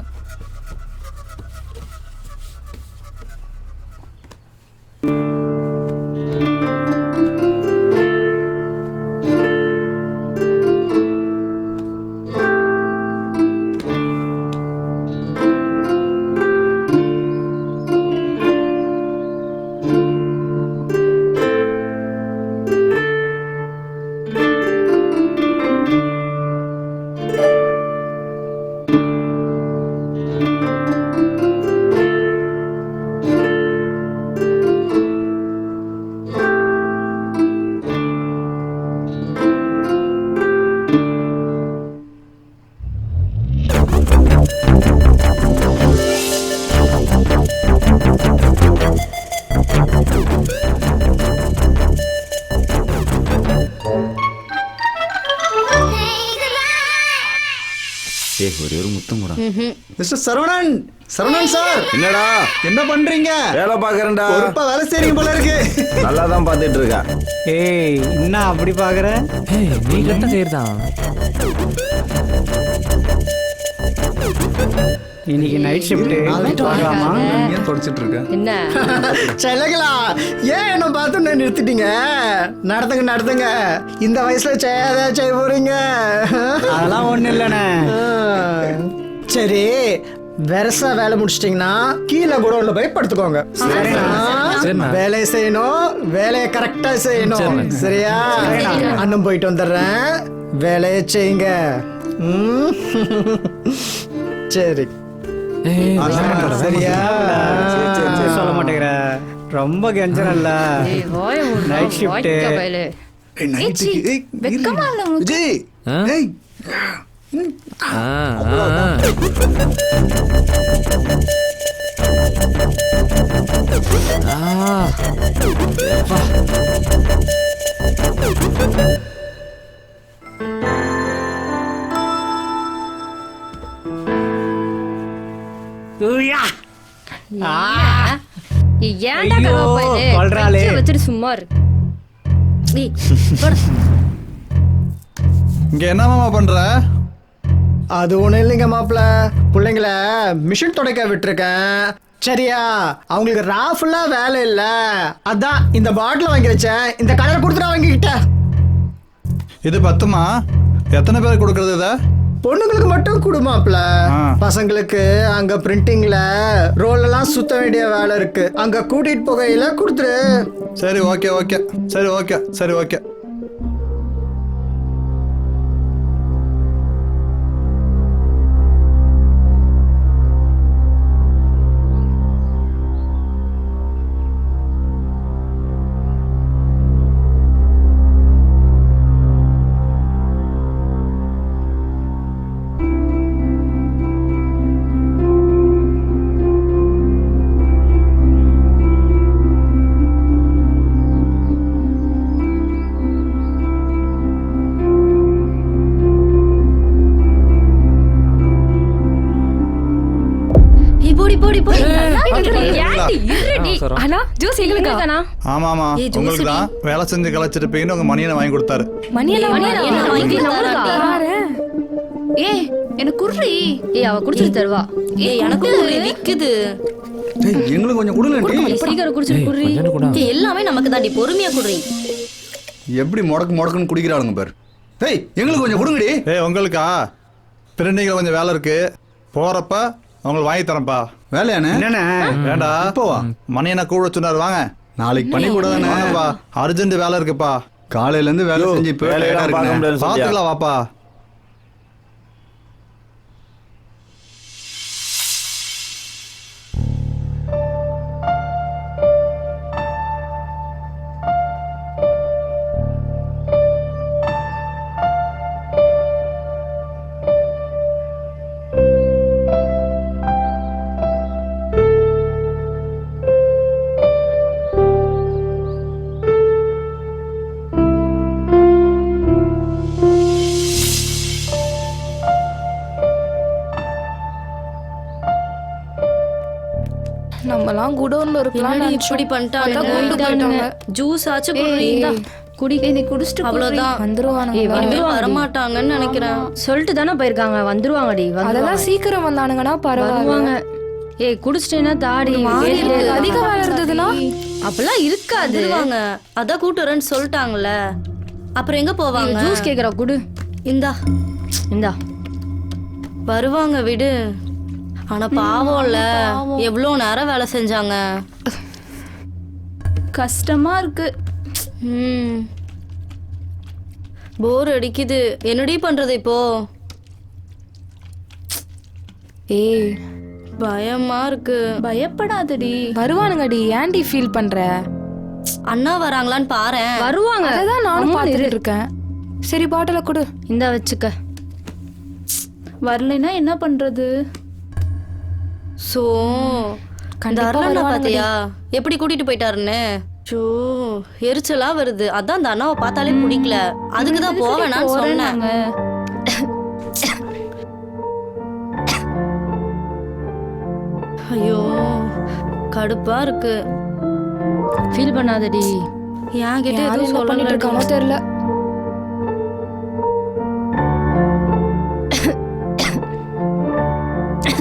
Mister Saravanan, Saravanan sir. என்னடா என்ன பண்றீங்க? வேலை பாக்குறேன்டா. பொறுப்பா வேலை செய்றீங்க போல இருக்கு. நல்லா தான் பாத்துட்டு இருக்கேன். ஏய் என்ன அப்படி பாக்குற? நீ கட்ட கயிறு தான். இன்னைக்கு நைட் ஷிஃப்ட் பார்க்கலாமா? ஏன் தொடச்சிட்டு இருக்க? என்ன செலகளா, ஏன் என்ன பார்த்து நிறுத்திட்டீங்க? நடத்துங்க நடத்துங்க. இந்த வயசுல செய்ய போறீங்க? அதெல்லாம் ஒண்ணு இல்லைண்ணே. சரி, வெரசா வேலை முடிச்சிட்டீங்கன்னா கீழே குடோன்ல போய் படுத்துக்கோங்க. வேலையை செய்யணும், வேலையை கரெக்டா செய்யணும். சரியா? அண்ணன் போயிட்டு வந்துடுறேன், வேலையை செய்யுங்க. சரி சரியா? சொல்ல மாட்டேங்கிற, ரொம்ப கெஞ்சனல்ல. Night shift. வெக்கமா இல்ல உனக்கு? விஜய், ஏய் ஏன்டா கருவாப்பையிலே வச்சுட்டு சும்மா இரு. இங்க என்ன மாமா பண்ற? அது ஒண்ணும் இல்லைங்க மாப்பிள்ள, பிள்ளைங்கள மிஷின் துடைக்க விட்டுருக்கேன். சரியா? அவங்களுக்கு ராஃபுல்லா வேலை இல்ல, அதான் இந்த பாட்டில் வாங்கி வச்சேன். இந்த கலர் கொடுத்துட்டு வாங்கிக்கிட்ட. இது பத்துமா? எத்தனை பேர் கொடுக்கறது இத? பொண்ணுங்களுக்கு மட்டும் கொடுமாப்ல. பசங்களுக்கு அங்க பிரிண்டிங்ல ரோல் எல்லாம் சுத்த வேண்டிய வேலை இருக்கு, அங்க கூட்டிட்டு போகையில கொடுத்துரு. சரி ஓகே ஓகே, சரி ஓகே, சரி ஓகே. ஆமாமா, உங்களுக்கு தான் வேலை செஞ்சு கலைச்சிருப்பீங்கன்னு உங்க மணியனை வாங்கி கொடுத்தாரு. ஏய் எனக்கு குர்ரி. ஏய் அவ குடிச்சிட்டு தருவா. ஏய் எனக்கு விக்குது. எங்களுக்கு கொஞ்சம் கொடுங்க. சீக்கிரம் குடிச்சிட்டு குர்ரி. எல்லாமே நமக்கு தாண்டி, பொறுமையா குர்ரி. எப்படி முடக்குன்னு குடிக்கிறாளுங்க பாரு. ஏய் எங்களுக்கு கொஞ்சம் கொடுங்கடி. ஏய் உங்களுக்கா? பிரிண்டிங்ல கொஞ்சம் வேலை இருக்கு, போறப்ப உங்களுக்கு வாங்கி தரேன்ப்பா. வேலையானே? வேண்டா போவா. மணியனை கூட சொன்னாரு, வாங்க நாளைக்கு பண்ணி கூட தானேப்பா. அர்ஜென்ட் வேலை இருக்குப்பா. காலையில இருந்து வேலை செஞ்சு பாத்துக்கலாம், வாப்பா. நம்மலாம் குடோன்ல இருக்கலாம். இப்படி பண்ணிட்டாங்க. ஜூஸ் ஆச்சு குடி. நீ குடிச்சிட்டு அவ்வளவுதான். வந்துருவானுங்க. வரமாட்டாங்கன்னு நினைக்கிறேன். சொல்லிட்டு தானே போயிருக்காங்க, வந்துருவாங்கடி. அதெல்லாம் சீக்கிரம் வந்தானுங்கன்னா பரவாயில்ல. ஏய் குடிச்சிட்டேன்னா தாடி அதிக வேலை இருந்ததுன்னா அப்பெல்லாம் இருக்காது. அதான் கூட்டுறேன்னு சொல்லிட்டாங்கல்ல, அப்புறம் எங்க போவாங்க? ஜூஸ் கேக்குறா, குடு. இந்தா இந்தா. வருவாங்க விடு. ஆனா பாவம்ல, எவ்வளோ நேரம் வேலை செஞ்சாங்க. கஷ்டமா இருக்கு. போர் அடிக்குது. என்னடி பண்றது இப்போ? ஏய் பயமா இருக்கு. பயப்படாதடி, வருவானுங்கடி. ஏன்டி ஃபீல் பண்ற? அண்ணா வராங்களான்னு பாரு. வருவாங்க, அதான் நானும் பார்த்துட்டு இருக்கேன். சரி பாட்டில கொடு. இந்த வச்சுக்க. வரலைன்னா என்ன பண்றது? சோ பாத்தியா எப்படி கூட்டிட்டு போயிட்டாருன்னு? சோ எரிச்சலா வருது. அதான் அந்த அண்ணாவை பார்த்தாலே பிடிக்கல. அதுக்குதான் போவேனான்னு சொன்னாங்க. கடுப்பா இருக்கு. ஃபீல் பண்ணாதடி. என் கிட்ட யாரும் எதுவும் என்ன பண்ணிட்டு இருக்கானோ சொல்லல. தெரியல.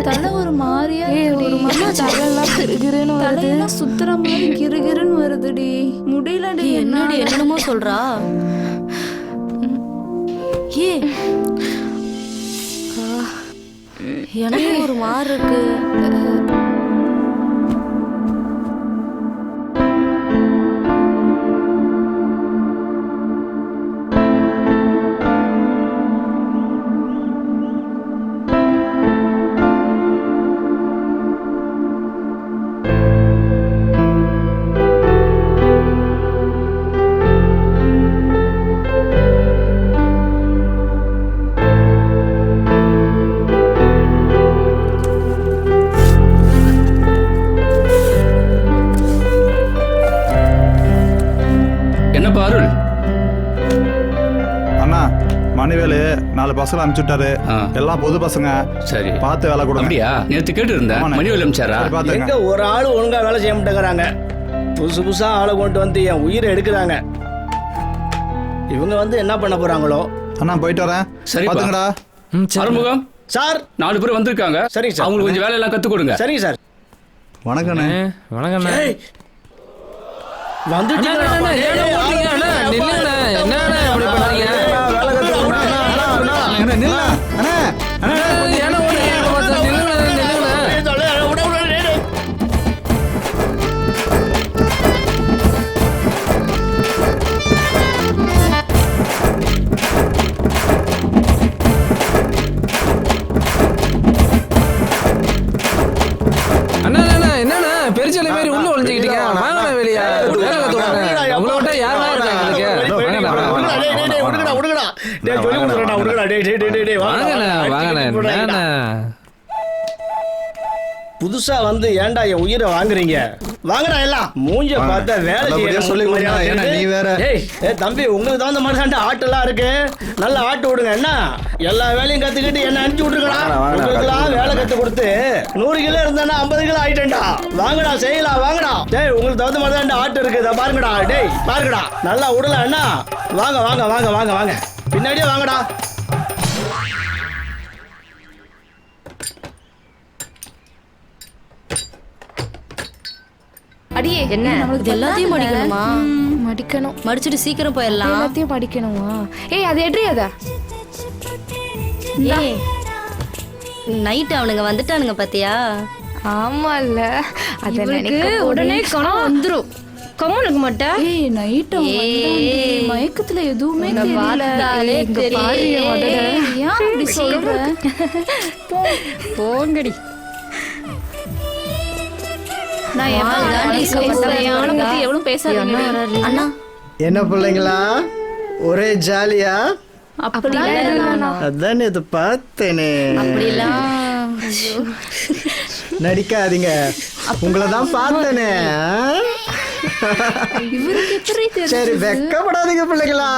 தலை ஒரு மாதிரியா தலையெல்லாம் கிறுகிறுன்னு வருது. தலையெல்லாம் சுத்துற மாதிரி கிறுகிறுன்னு வருதுடி. முடியலடி. என்னடி என்னமோ சொல்றா? ஏ எனக்கு ஒரு மாதிரி இருக்கு. என்னப்பா அருள்? அண்ணா மணிவேலு 4 பசங்களை அனுப்பிச்சுட்டாரு. எல்லாம் பொது பசங்க. சரி, பார்த்து வேலை கொடுங்க. அப்படியா? நேத்து கேட்டு இருந்தேன். மணிவேல் அனுப்பிச்சாரா? எங்க ஒரு ஆள் ஒழுங்கா வேலை செய்ய மாட்டேங்கிறாங்க. புதுசு புதுசா ஆளை கொண்டு வந்து என் உயிரை எடுக்கிறாங்க. இவங்க வந்து என்ன பண்ண போறாங்களோ. அண்ணா போயிட்டு வரேன். சரி பாத்துங்கடா. ஆறுமுகம் சார், 4 பேர் வந்திருக்காங்க. சரிங்க சார். அவங்களுக்கு கொஞ்சம் வேலையெல்லாம் கத்து கொடுங்க. சரிங்க சார். வணக்கண்ணே. வணக்கண்ணே. வந்துட்டீங்களா? என்னண்ணா பெருச்சலை மாதிரி உள்ள ஒளிஞ்சுக்கிட்டீங்க. வாங்கண்ணா வெளியா. வேலை கத்துவாங்க. உங்களை விட்டா யாரெல்லாம் இருக்காங்க? புதுசா வந்து ஏன்டா என் உயிரை வாங்குறீங்க? வாங்கடா எல்லாம். மூஞ்ச பார்த்தா வேலை நீ வேற. தம்பி, உங்களுக்கு தகுந்த மாதிரி தான் ஆட்டெல்லாம் இருக்கு. நல்லா ஆட்டு விடுங்க. என்ன எல்லா வேலையும் கத்துக்கிட்டு என்ன அனுப்பிச்சு விட்டுருக்கா? உங்களுக்குலாம் வேலை கத்து கொடுத்து 100 கிலோ இருந்தா 50 கிலோ ஆயிட்டேன்டா. வாங்கடா செய்யலாம். வாங்கடா. டேய், உங்களுக்கு தகுந்த மாதிரி தான் ஆட்டு இருக்கு. இதை பாருங்கடா. டேய் பாருங்கடா. நல்லா விடலாம். என்ன வாங்க வாங்க வாங்க வாங்க வாங்க பின்னாடியே வாங்கடா. அடியே என்ன இது எல்லாத்தையும் படிக்கணுமா? மடிக்கணும். மடிச்சிட்டு சீக்கிரம் போயிடலாம். எல்லாத்தையும் படிக்கணுமா? ஏய், அது எட்ரி. அத ஏய், நைட் அவனுங்க வந்துட்டானுங்க பாத்தியா? ஆமா இல்ல, அத நினைக்க உடனே கணம் வந்துரும். கம்மனுக்கு மாட்டா? ஏய் நைட் மயக்கத்துல எதுவுமே பார்த்தாலே தெரியும். ஏன் அப்படி சொல்ற? போங்கடி. நான் எவ்வளவு பேசாதீங்க அண்ணா. என்ன பிள்ளைங்களா, ஒரே ஜாலியா? அப்படிலாம் அதான் இது பார்த்தேனே. அப்படிலாம் நடிக்காதீங்க, உங்களை தான் பார்த்தேனே. சரி, வெக்கப்படாதீங்க பிள்ளைங்களா.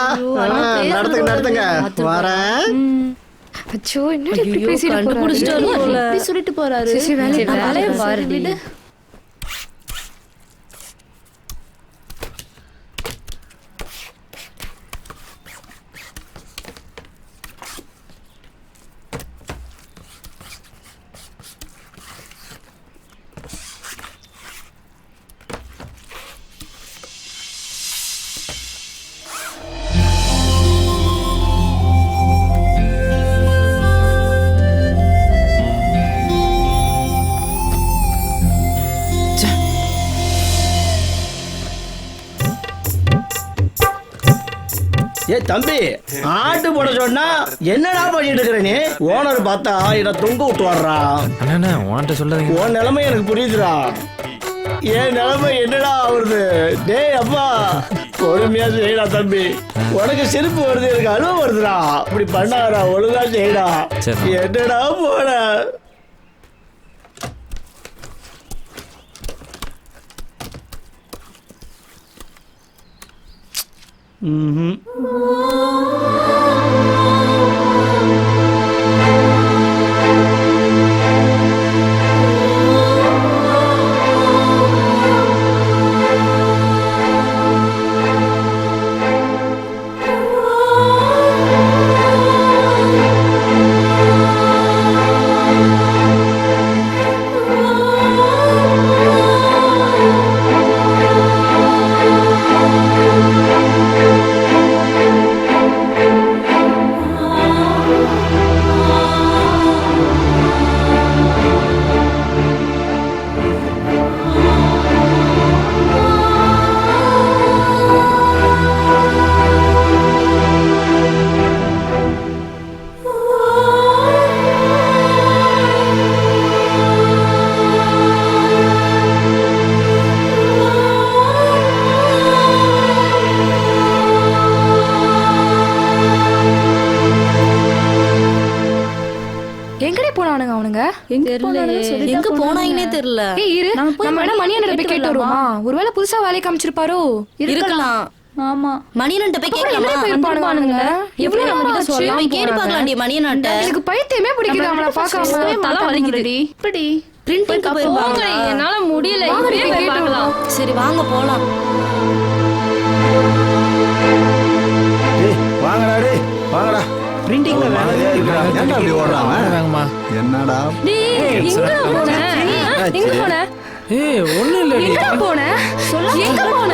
நடத்துங்க நடத்துங்க, வரேன். அச்சோ, என்னடி இப்படி பேசிட்டு போறாரு? இப்படி சொல்லிட்டு போறாரு. வேலையை பாருடி. ஏ தம்பி, ஆட்டு போட சொன்னா என்னடா பண்ணிட்டு இருக்கிற நீ? ஓனர் பார்த்தா என்ன தொங்க விட்டு வர்றான். அண்ணா உன்கிட்ட சொல்லாதீங்க. உன் நிலைமை எனக்கு புரியுதுடா. என் நிலைமை என்னடா ஆகுறது? டேய் அப்பா, பொறுமையா செய்யடா தம்பி. உனக்கு சிரிப்பு வருது, எனக்கு அழுவ வருதுடா. இப்படி பண்ணாடா, ஒழுங்கா செய்யடா. என்னடா போட எங்க போனாங்கன்னே தெரியல. ஏய் இரு, நம்ம என்ன மணியண்ணன் போய் கேட்டு வருவோமா? ஒருவேளை புதுசா வேலைக்கு காமிச்சிருப்பாரோ? இருக்கலாம். ஆமா மணியனன்ட்ட போய் கேட்கலாமா? இருப்பானுங்க. எவ்வளவு நம்ம கிட்ட சொல்லலாம் போய் கேட்டு பார்க்கலாம்டி மணியனன்ட்ட. எனக்கு பைத்தியமே பிடிக்குது அவங்கள பார்க்காம. தலை வலிக்குதுடி. இப்படி பிரிண்டிங்க்கு போயிருப்பாங்க. என்னால முடியல. இப்படியே போய் பார்க்கலாம். சரி வாங்க போலாம். டேய் வாங்கடா டேய் வாங்கடா. பிரிண்டிங்ல ஏன்டா அப்படி ஓடுறாங்க? வாங்கம்மா. என்னடா டேய் எங்கடா போன? எங்க போன? ஏய் ஒண்ணும் இல்ல எங்கடா போன? எங்க போன?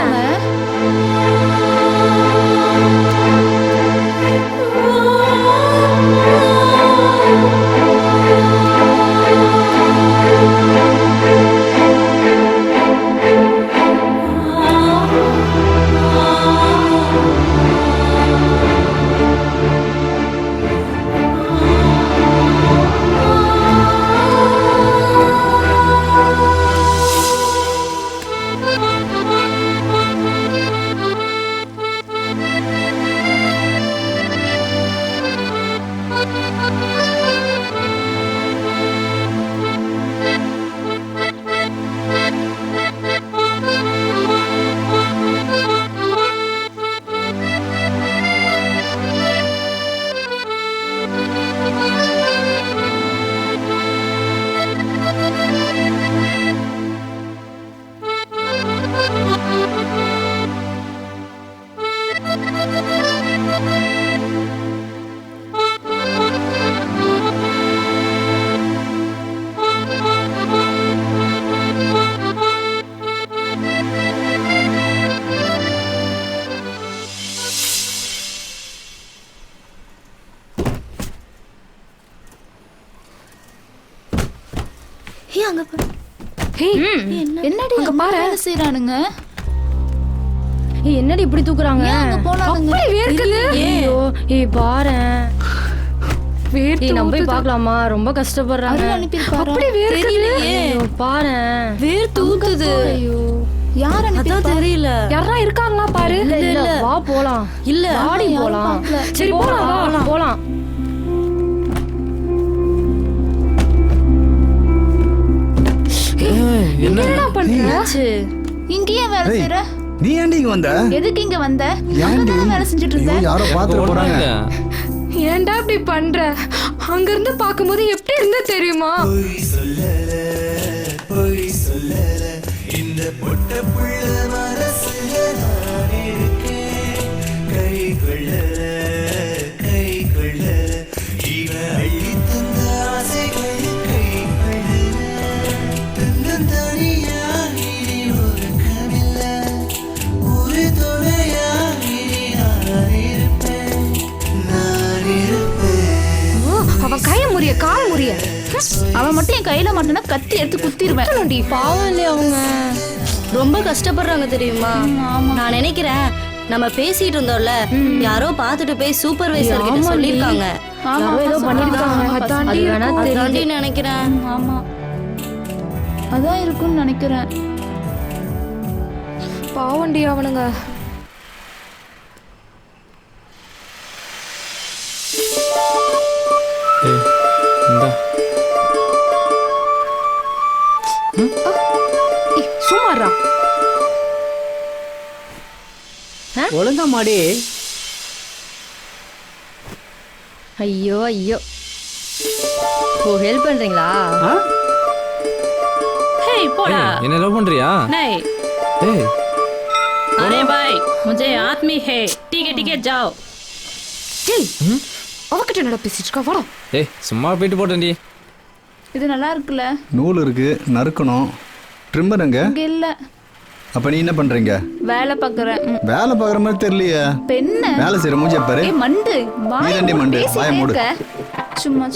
என்னடி அங்க பாரு செய்றானுங்க. என்னடி இப்படி தூக்குறாங்க? அப்படி வேர்க்குது. ஐயோ ஏய் பாரேன். வேர்த்து நம்ம போய் பார்க்கலாமா? ரொம்ப கஷ்டப்படுறாங்க. அப்படி வேர்க்குது. ஐயோ பாரேன். வேர்த்து ஊத்துது. ஐயோ யார் அதான் தெரியல. யாரா இருக்காங்களா பாரு. இல்ல வா போலாம். இல்ல ஆடி போலாம். சரி போலாம் வா போலாம். என்னடா பண்ற? இங்கேயே வேலை செய்ற? நீ ஏன்டி இங்க வந்த? எதுக்கு இங்க வந்த? ஏன்டி வேலை செஞ்சுட்டு இருந்த? யாரோ பாத்துட்டு போறாங்க. ஏன்டா இப்படி பண்ற? அங்க இருந்து பாக்கும்போது எப்படி இருந்தா தெரியுமா? இந்த பொட்ட புள்ள மனசுல நான் இருக்கேன். கை கொள்ள இவ அள்ளி தந்த ஆசைகள் கை கொள்ள தன்னந்தனியா இனி ஒரு கவில்ல ஒரு துணையா இனி நான் இருப்பேன். அவன் கைய முறிய கால் முறிய அவன் மட்டும் என் கையில மாட்டேன்னா கத்தி எடுத்து குத்திடுவேன். பாவம் இல்லையா அவங்க? ரொம்ப கஷ்டப்படுறாங்க தெரியுமா? நான் நினைக்கிறேன் நம்ம பேசிட்டு இருந்தோம்ல, யாரோ பார்த்துட்டு போய் சூப்பர்வைசர் கிட்ட சொல்லிருக்காங்க. ஏதோ பண்ணிருக்காங்க. அதாண்டி நினைக்கிறேன். ஆமா அதான் இருக்கும்னு நினைக்கிறேன். பாவண்டி அவனுங்க. சும்மாறா ஒழுங்கா மாடி. ஐயோ ஐயோ ஓ ஹெல்ப் பண்றீங்களா? हे पोड़ा என்ன லவ் பண்றியா? नहीं ஏய் अरे भाई मुझे आदमी है ठीक है जाओ. டேய் அவகிட்ட என்னடா பேசிட்டு இருக்க? வாடா. ஏய் சும்மா போயிட்டு போட்டேன்டி. இது நல்லா இருக்குல்ல? நூல் இருக்கு, நறுக்கணும். ட்ரிம்மர் எங்க? இங்க இல்ல. அப்ப நீ என்ன பண்றீங்க? வேலை பார்க்கறேன். வேலை பார்க்குற மாதிரி தெரியலையே. பெண்ணு வேலை செய்யற மூஞ்சி பாரு. ஏய் மண்டு நீ மண்டு வாய மூடு. சும்மா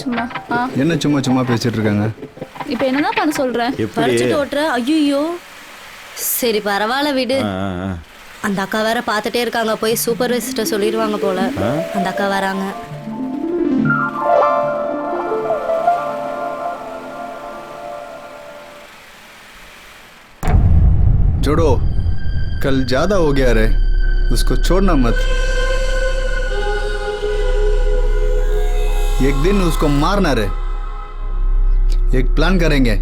என்ன சும்மா பேசிட்டு இருக்காங்க? இப்போ என்னதான் பண்ண சொல்ற? படிச்சிட்டு ஓட்ற. ஐயோ சரி பரவாயில்ல விடு. அந்த அக்கா வேற பார்த்துட்டே இருக்காங்க. போய் சூப்பர்வைசர்ட்ட சொல்லிடுவாங்க போல. அந்த அக்கா வராங்க. जोड़ो कल ज्यादा हो गया रे, उसको छोड़ना मत. एक दिन उसको मारना रे. एक प्लान करेंगे,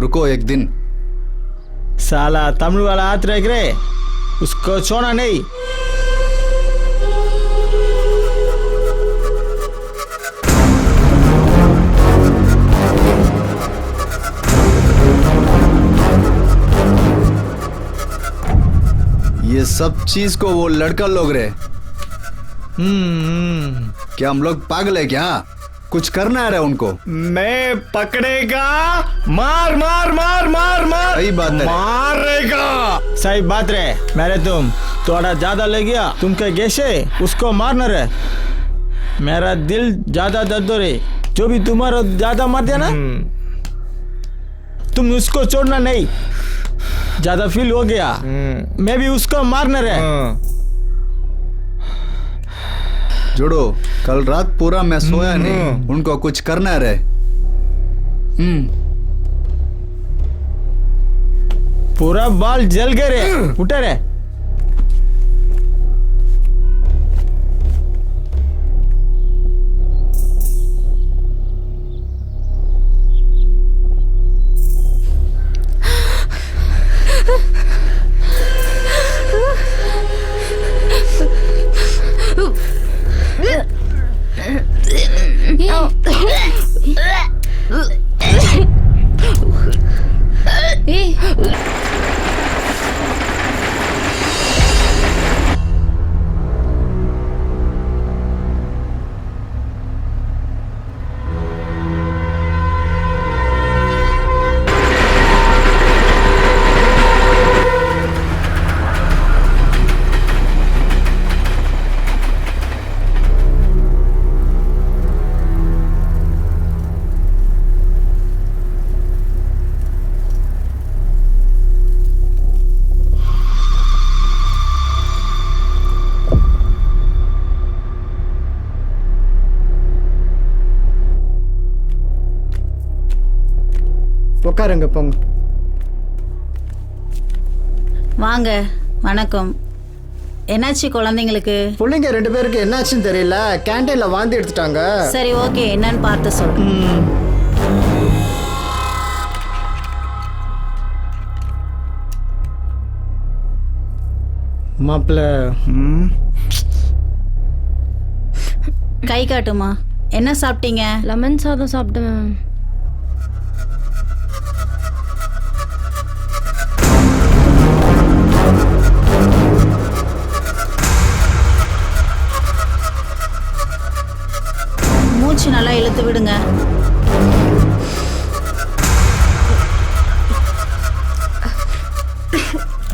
रुको एक दिन। साला तमिल वाला हाथ रख रहे, उसको छोड़ना नहीं। ये सब चीज को वो लड़का लोग रहे। क्या हम लोग पागल है क्या? कुछ करना है उनको। मैं पकड़ेगा, मार मार मार मार मार। सही बात है, मारेगा। सही बात रे। मेरे तुम थोड़ा ज्यादा ले गया, तुम क्या कैसे उसको मारना रे? मेरा दिल ज्यादा दर्द रे, जो भी तुम्हारा ज्यादा मार दिया ना, तुम उसको छोड़ना नहीं। ज्यादा फील हो गया, मैं भी उसको मारना रे। जोड़ो, कल रात पूरा मैं सोया नहीं, उनको कुछ करना है। पूरा बाल जल गए रे, उठे रे। உட்காருங்க போங்க. வாங்க. வணக்கம். என்னாச்சு குழந்தைங்களுக்கு? பிள்ளைங்க 2 பேருக்கு என்னாச்சுன்னு தெரியல, கேண்டீன்ல வாந்தி எடுத்துட்டாங்க. சரி ஓகே, என்னன்னு பார்த்து சொல்றேன். மாப்பிள்ள கை காட்டுமா. என்ன சாப்பிட்டீங்க? லெமன் சாதம் சாப்பிட்டேன். மூச்சு நல்லா இழுத்து விடுங்க.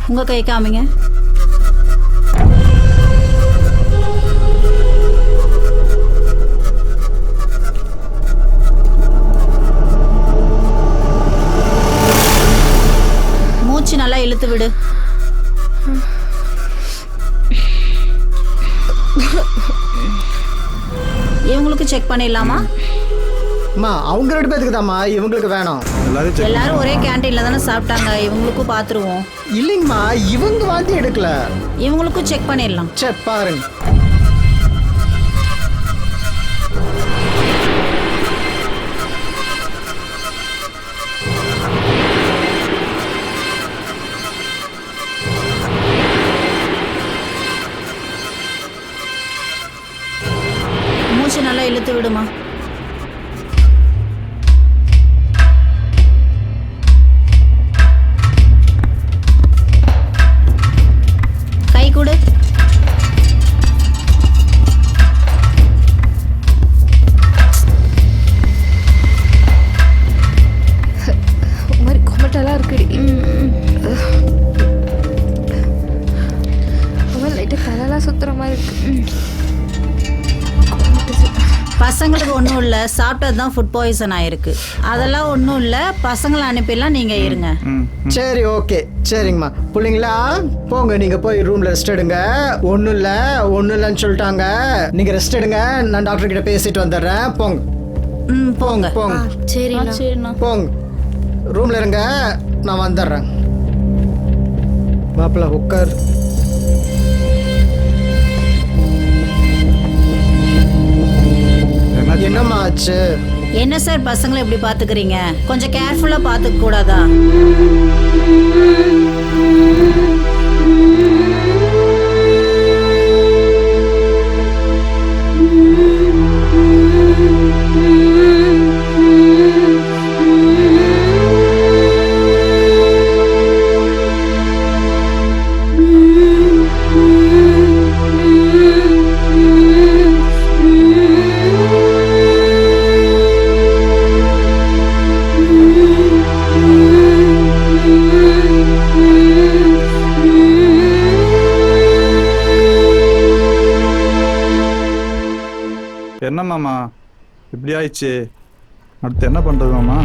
உங்க கை காமிங்க. மூச்சு நல்லா இழுத்து விடு. இவங்களுக்கு செக் பண்ணிடலாமா? அம்மா அவங்க 2 பேருக்கு தாம்மா, இவங்களுக்கு வேணாம். எல்லாரும் ஒரே கேண்டீன்ல தானே சாப்பிட்டாங்க, இவங்களுக்கும் பாத்துருவோம். இல்லைங்கம்மா, இவங்க வாந்தி எடுக்கல. இவங்களுக்கும் செக் பண்ணிடலாம். செக் பாருங்க. மூச்சு நல்லா இழுத்து விடுமா. கை கொடு. மாதிரி கொமட்டெல்லாம் இருக்குடி. லைட்டா தலையெல்லாம் சுத்துற மாதிரி இருக்கு. பசங்களுக்கு ஒன்றும் இல்லை, சாப்பிட்டது தான் ஃபுட் பாய்சன் ஆயிருக்கு. அதெல்லாம் ஒன்றும் இல்லை, பசங்களை அனுப்பிடலாம், நீங்கள் இருங்க. சரி ஓகே, சரிங்கம்மா. பிள்ளைங்களா போங்க, நீங்கள் போய் ரூமில் ரெஸ்ட் எடுங்க. ஒன்றும் இல்லைன்னு சொல்லிட்டாங்க. நீங்கள் ரெஸ்ட் எடுங்க, நான் டாக்டர் கிட்ட பேசிட்டு வந்துடுறேன். போங்க. போங்க போங்க. சரிண்ணா. போங்க, ரூமில் இருங்க, நான் வந்துடுறேன். மாப்பிள்ள உட்கார். என்னம்மா ஆச்சு? என்ன சார் பசங்களை இப்படி பாத்துக்கிறீங்க? கொஞ்சம் கேர்ஃபுல்லா பாத்துக்க கூடாதா? என்ன மாமா இப்படி ஆயிடுச்சு? அடுத்து என்ன பண்றது மாமா?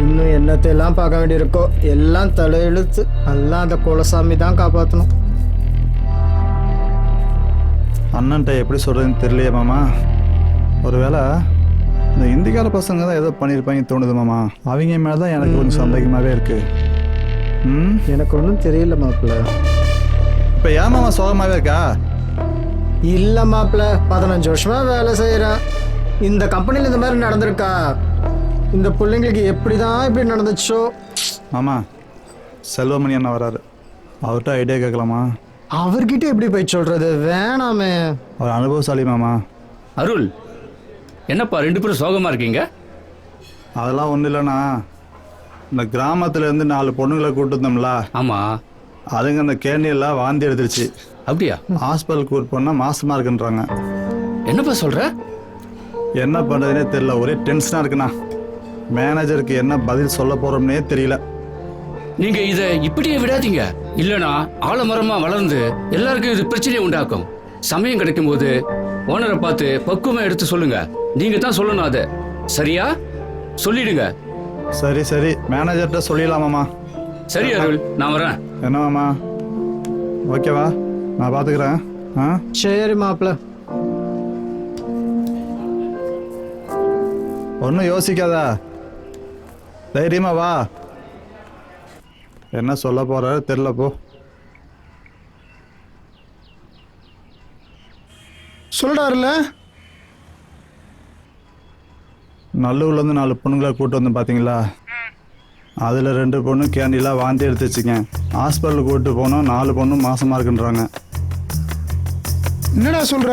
இன்னும் என்னத்தையெல்லாம் பார்க்க வேண்டியிருக்கோ எல்லாம் தலையெழுத்து. எல்லாம் அந்த குலசாமி தான் காப்பாற்றணும். அண்ணன்ட்ட எப்படி சொல்றதுன்னு தெரியலையே மாமா. ஒருவேளை இந்த இந்திக்கார பசங்க தான் ஏதோ பண்ணியிருப்பாங்க தோணுது மாமா. அவங்க மேலே தான் எனக்கு கொஞ்சம் சந்தேகமாகவே இருக்கு. எனக்கு ஒன்றும் தெரியல மாப்பிள்ள. இப்போ ஏன் மாமா சோகமாகவே இருக்கா? இல்லை மாப்பிள்ள, 15 வருஷமா வேலை செய்கிறேன். இந்த கம்பெனியில் இந்த மாதிரி நடந்திருக்கா? இந்த பிள்ளைங்களுக்கு எப்படி தான் இப்படி நடந்துச்சோ. மாமா செல்வமணி அண்ணா வராரு, அவர்கிட்ட ஐடியா கேட்கலாமா? அவர்கிட்ட எப்படி போய் சொல்றது? வேணாமே. அவர் அனுபவசாலி மாமா. அருள், என்னப்பா 2 பேரும் சோகமாக இருக்கீங்க? அதெல்லாம் ஒன்றும் இல்லைண்ணா, இந்த கிராமத்துலேருந்து 4 பொண்ணுங்களை கூட்டு வந்தோம்ல. ஆமாம். அதுங்க அந்த கேண்டியெல்லாம் வாந்தி எடுத்துருச்சு. அப்படியா? ஹாஸ்பிட்டல் கூட்டு போனால் மாசமாக இருக்குன்றாங்க. என்னப்பா சொல்கிற? என்ன பண்ணுறதுனே தெரியல, ஒரே டென்ஷனாக இருக்குண்ணா. மேனேஜருக்கு என்ன பதில் சொல்ல போகிறோம்னே தெரியல. நீங்கள் இதை இப்படியே விடாதீங்க, இல்லைனா ஆலமரமாக வளர்ந்து எல்லாருக்கும் இது பிரச்சனையை உண்டாக்கும். சமயம் கிடைக்கும் போது ஓனரை பார்த்து பக்குவமாக எடுத்து சொல்லுங்க. நீங்கள் தான் சொல்லணும் அதை, சரியா? சொல்லிடுங்க. சரி சரி, மேனேஜர்கிட்ட சொல்லிடலாமாம்மா. சரி அருள், நான் வரேன். என்ன மாமா, ஓகேவா? நான் பார்த்துக்கிறேன். சரி மாப்பிள்ள. ஒன்றும் யோசிக்காதா, தைரியமா வா. என்ன சொல்ல போறாரு தெரியல. போ சொல்றாருல. நல்லூர்லேருந்து 4 பொண்ணுங்களை கூப்பிட்டு வந்து பார்த்தீங்களா? அதில் 2 பொண்ணு கேண்டிலாம் வாந்தி எடுத்து வச்சுங்க. ஹாஸ்பிட்டலுக்கு கூப்பிட்டு போனோம், 4 பொண்ணும் மாசமாக இருக்குன்றாங்க. என்னடா சொல்ற?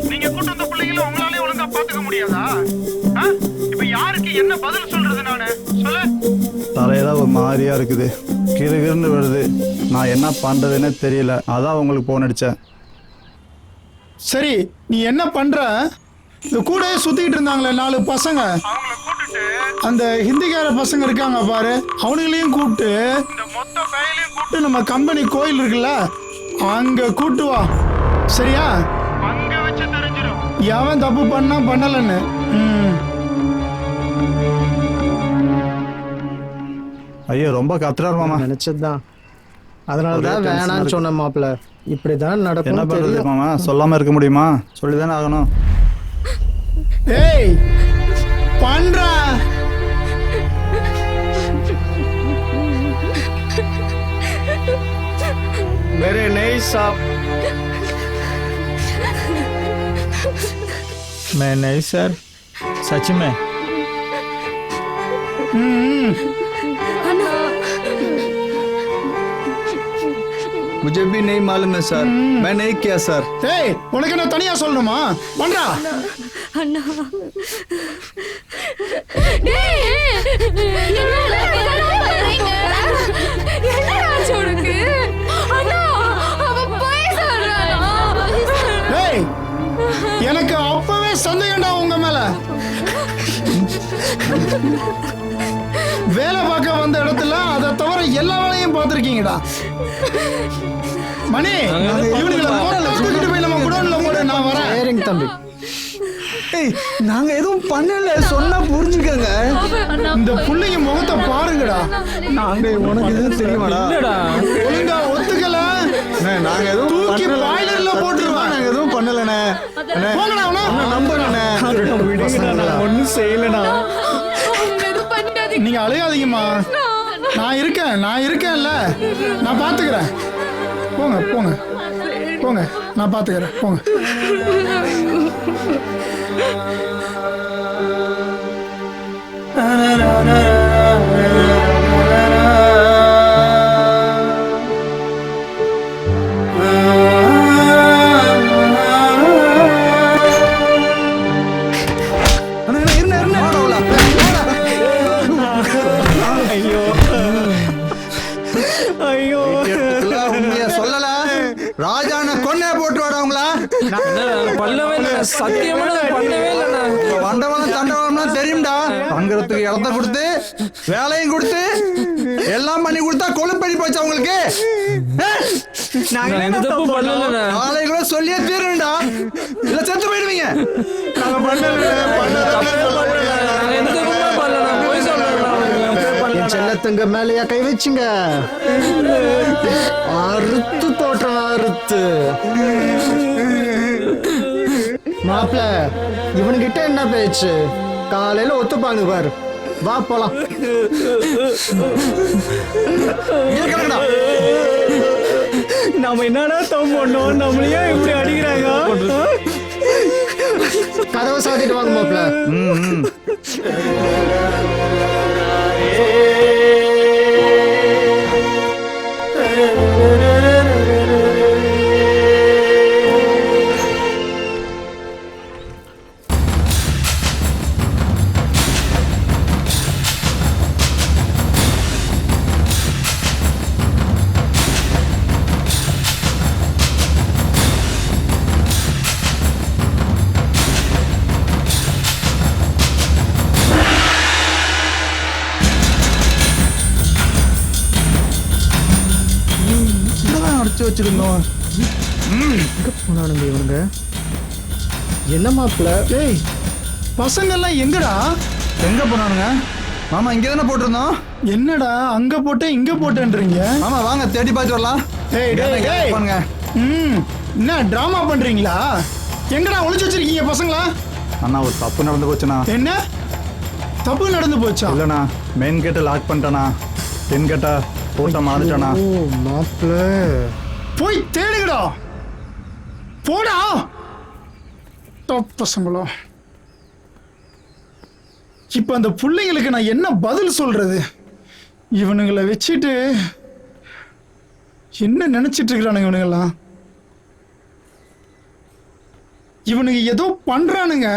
நீங்க கூட்டு வந்த பிள்ளைகளை உங்களாலே ஒழுங்கா பாத்துக்க முடியாதா? இப்ப யாருக்கு என்ன பதில் சொல்றது? நானு சொல்லு. தலையெல்லாம் ஒரு மாதிரியா இருக்குது, கிறுகிறுன்னு வருது. நான் என்ன பண்றதுன்னே தெரியல, அதான் உங்களுக்கு போன் அடிச்சேன். சரி, நீ என்ன பண்ற? இந்த கூடயே சுத்திக்கிட்டு இருந்தாங்களே 4 பசங்க, அந்த ஹிந்திக்கார பசங்க இருக்காங்க பாரு, அவனுங்களையும் கூப்பிட்டு இந்த மொத்த பேயிலையும் கூப்பிட்டு நம்ம கம்பெனி கோயில் இருக்குல்ல, அங்க கூட்டு வா. சரியா? அங்க வச்சு தெரிஞ்சிடும் எவன் தப்பு பண்ணா பண்ணலன்னு. ஐயோ, ரொம்ப கத்துறாரு மாமா. நினைச்சதுதான், அதனாலதான் வேணான்னு சொன்ன மாப்பிள்ள. இப்படிதான் நடக்கும். என்ன பண்றது மாமா, சொல்லாம இருக்க முடியுமா? சொல்லிதானே ஆகணும். ஏய் பண்றா. मेरे नहीं साहब, मैं नहीं सर, सच में. मुझे भी नहीं मालूम है सर, मैं नहीं किया सर. ஏய், உனக்கு என்ன தனியா சொல்லணுமா? பண்றா. அண்ணா ஏய், எனக்கு அப்பவே சந்தேகம்டா உங்க மேல. வேலை பார்க்க வந்த இடத்துல அதை தவிர எல்லா வேலையும் பார்த்துருக்கீங்கடா. மணி, இவனுங்களை தூக்கிட்டு போய் நம்ம குடோன்ல போட நான் வரேன். சரிங்க தம்பி. ஏய், நாங்க எதுவும் பண்ணல, சொன்னா புரிஞ்சுக்கங்க. இந்த புள்ளைங்க முகத்தை பாருங்கடா. நாங்க உனக்கு எதுவும் தெரியுமாடா? ஒழுங்கா ஒத்துக்கல நாங்க எதுவும் தூக்கி பண்ணல. பாய்லர்ல போட்டுருவான். நாங்க எதுவும் பண்ணலண்ணே. அண்ணே, போங்கடா அவனை. அண்ணா, நம்புறேண்ணே. நான் ஒன்றும் செய்யலண்ணா. எதுவும் பண்ணிடாதீங்க. நீங்க அலையாதீங்கம்மா. நான் இருக்கேன்ல. நான் பாத்துக்கிறேன். போங்க போங்க போங்க, நான் பாத்துக்கிறேன். போங்க. அண்ணே, இருண்ணே, இருண்ணே. ஐயோ ஐயோ இதெல்லாம் உண்மையா சொல்லல. ராஜான கொன்னே போட்டுவாடா உங்களா. பண்ணவே இல்லை சத்தியமா நான் பண்ணவே இல்லைண்ணா. வண்டவனம் தண்டவனம்லாம் தெரியும்டா. தங்குறதுக்கு இடத்த கொடுத்து வேலையும் கொடுத்து எல்லாம் பண்ணி கொடுத்தா கொழுப்பு பண்ணி போச்சா உங்களுக்கு? நான் எந்த தப்பு பண்ணலண்ணா. நாளை கூட சொல்லியே தீருண்டா, இல்ல செத்து போயிடுவீங்க. நாங்க நான் எந்த தப்புமே பண்ணலண்ணா. போய் சொல்றேண்ணா. என் செல்லத்துங்க மேலேயா கை வச்சுங்க? அறுத்து தோற்றம் அறுத்து. மாப்பிள இவனுகிட்ட என்ன பேச்சு? காலையில ஒத்துப்பாங்க பாரு. வா போலாம். நாம என்னடா தப்பு பண்ணோம்? நம்மளையே இப்படி அடிக்கிறாங்க. கதவை சாத்திட்டு வாங்க மாப்பிள. அடிச்சு வச்சிருந்தோம். எங்க போனானுங்க இவனுங்க? என்ன மாப்பிள? ஏய், பசங்க எல்லாம் எங்கடா? எங்க போனானுங்க? மாமா இங்க தானே போட்டிருந்தோம். என்னடா அங்க போட்டேன் இங்க போட்டேன்றீங்க? மாமா வாங்க தேடி பார்த்து வரலாம். ஏய் டேய் டேய் பண்ணுங்க. என்ன டிராமா பண்றீங்களா? எங்கடா ஒளிச்சு வச்சிருக்கீங்க பசங்களா? அண்ணா ஒரு தப்பு நடந்து போச்சுண்ணா. என்ன தப்பு நடந்து போச்சா? இல்லண்ணா, மெயின் கேட்டை லாக் பண்ணிட்டானா. பின் கேட்டா போட்ட மாறிட்டானா. ஓ மாப்பிள, போய் தேடுங்கடா. போடா பசங்களா. இப்ப அந்த பிள்ளைங்களுக்கு நான் என்ன பதில் சொல்றது? இவனுங்களை வச்சுட்டு என்ன நினைச்சிட்டு இருக்கிறானுங்க இவனுங்கெல்லாம்? இவனுங்க ஏதோ பண்றானுங்க,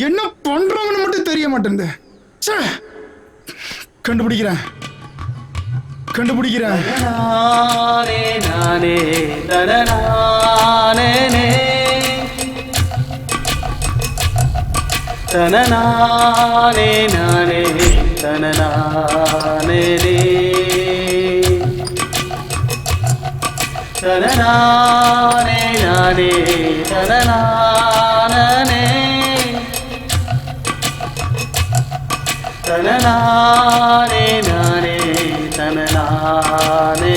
என்ன பண்றாங்கன்னு மட்டும் தெரிய மாட்டேங்குது. ச்சே, கண்டுபிடிக்கிறேன். நானே நானே தனநானே தனநானே நானே தனநானே தனநானே நானே தனநானே தனநானே நானே தனநானே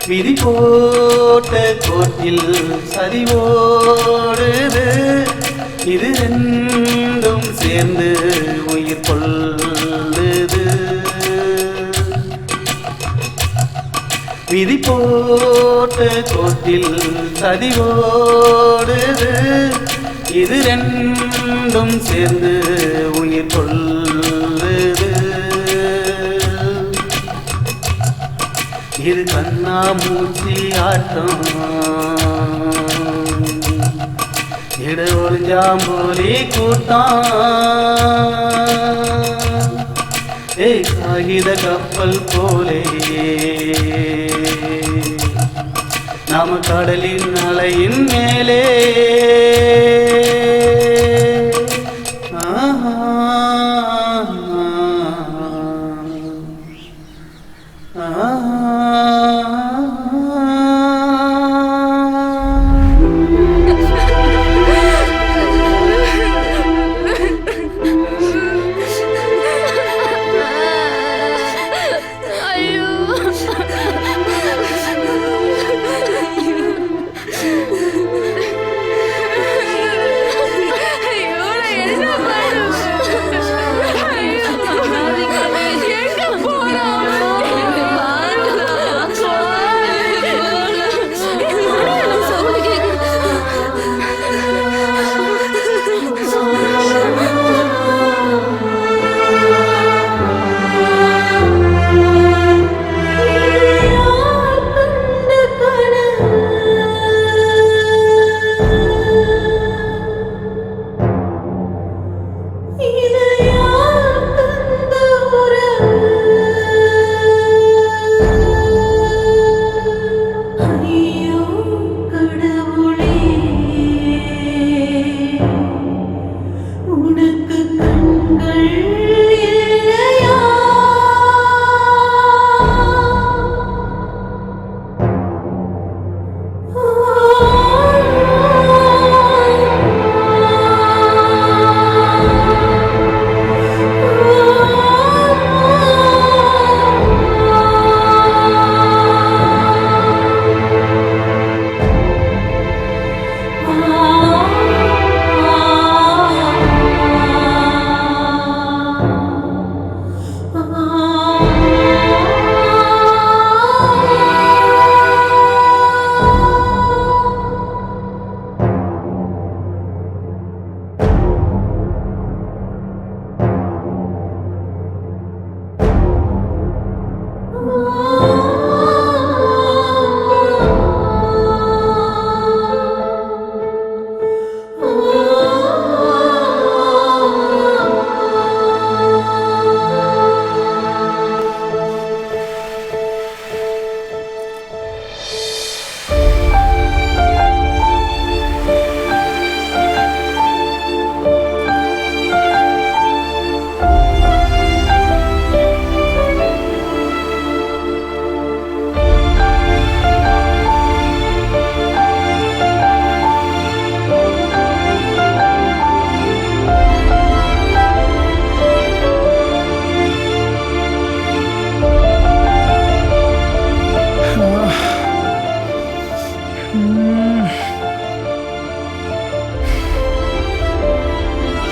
விதி போட்ட கோட்டில் சரிவோடுது, இது ரெண்டும் சேர்ந்து உயிர் கொள்ளுது. விதி போட்ட கோட்டில் சரிவோடுது, இது ரெண்டும் சேர்ந்து உயிர் கொள்ளுது. இது கண்ணாமூச்சி ஆட்டம், இட ஒளிஞ்சாம்போலி கூட்டம். ஏய் காகித கப்பல் போலே நாம கடலின் அலையின் மேலே.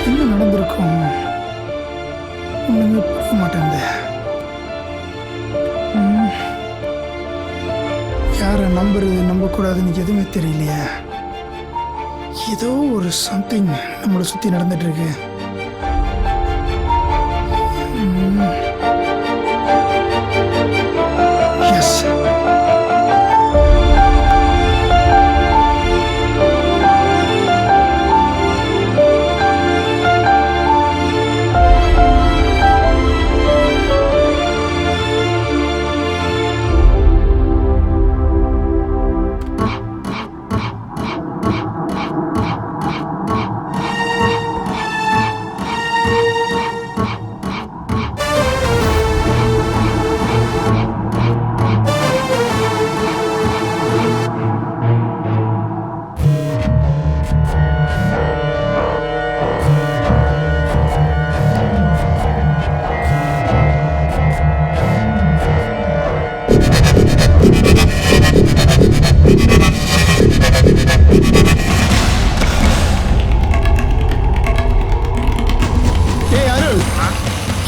என்ன நடந்திருக்கும்? ஒண்ணுமே புரிய மாட்டேங்குது. யாரை நம்புறது நம்பக்கூடாதுன்னு எதுவுமே தெரியலையே. ஏதோ ஒரு சம்திங் நம்மளை சுத்தி நடந்துட்டு இருக்கு. எஸ்,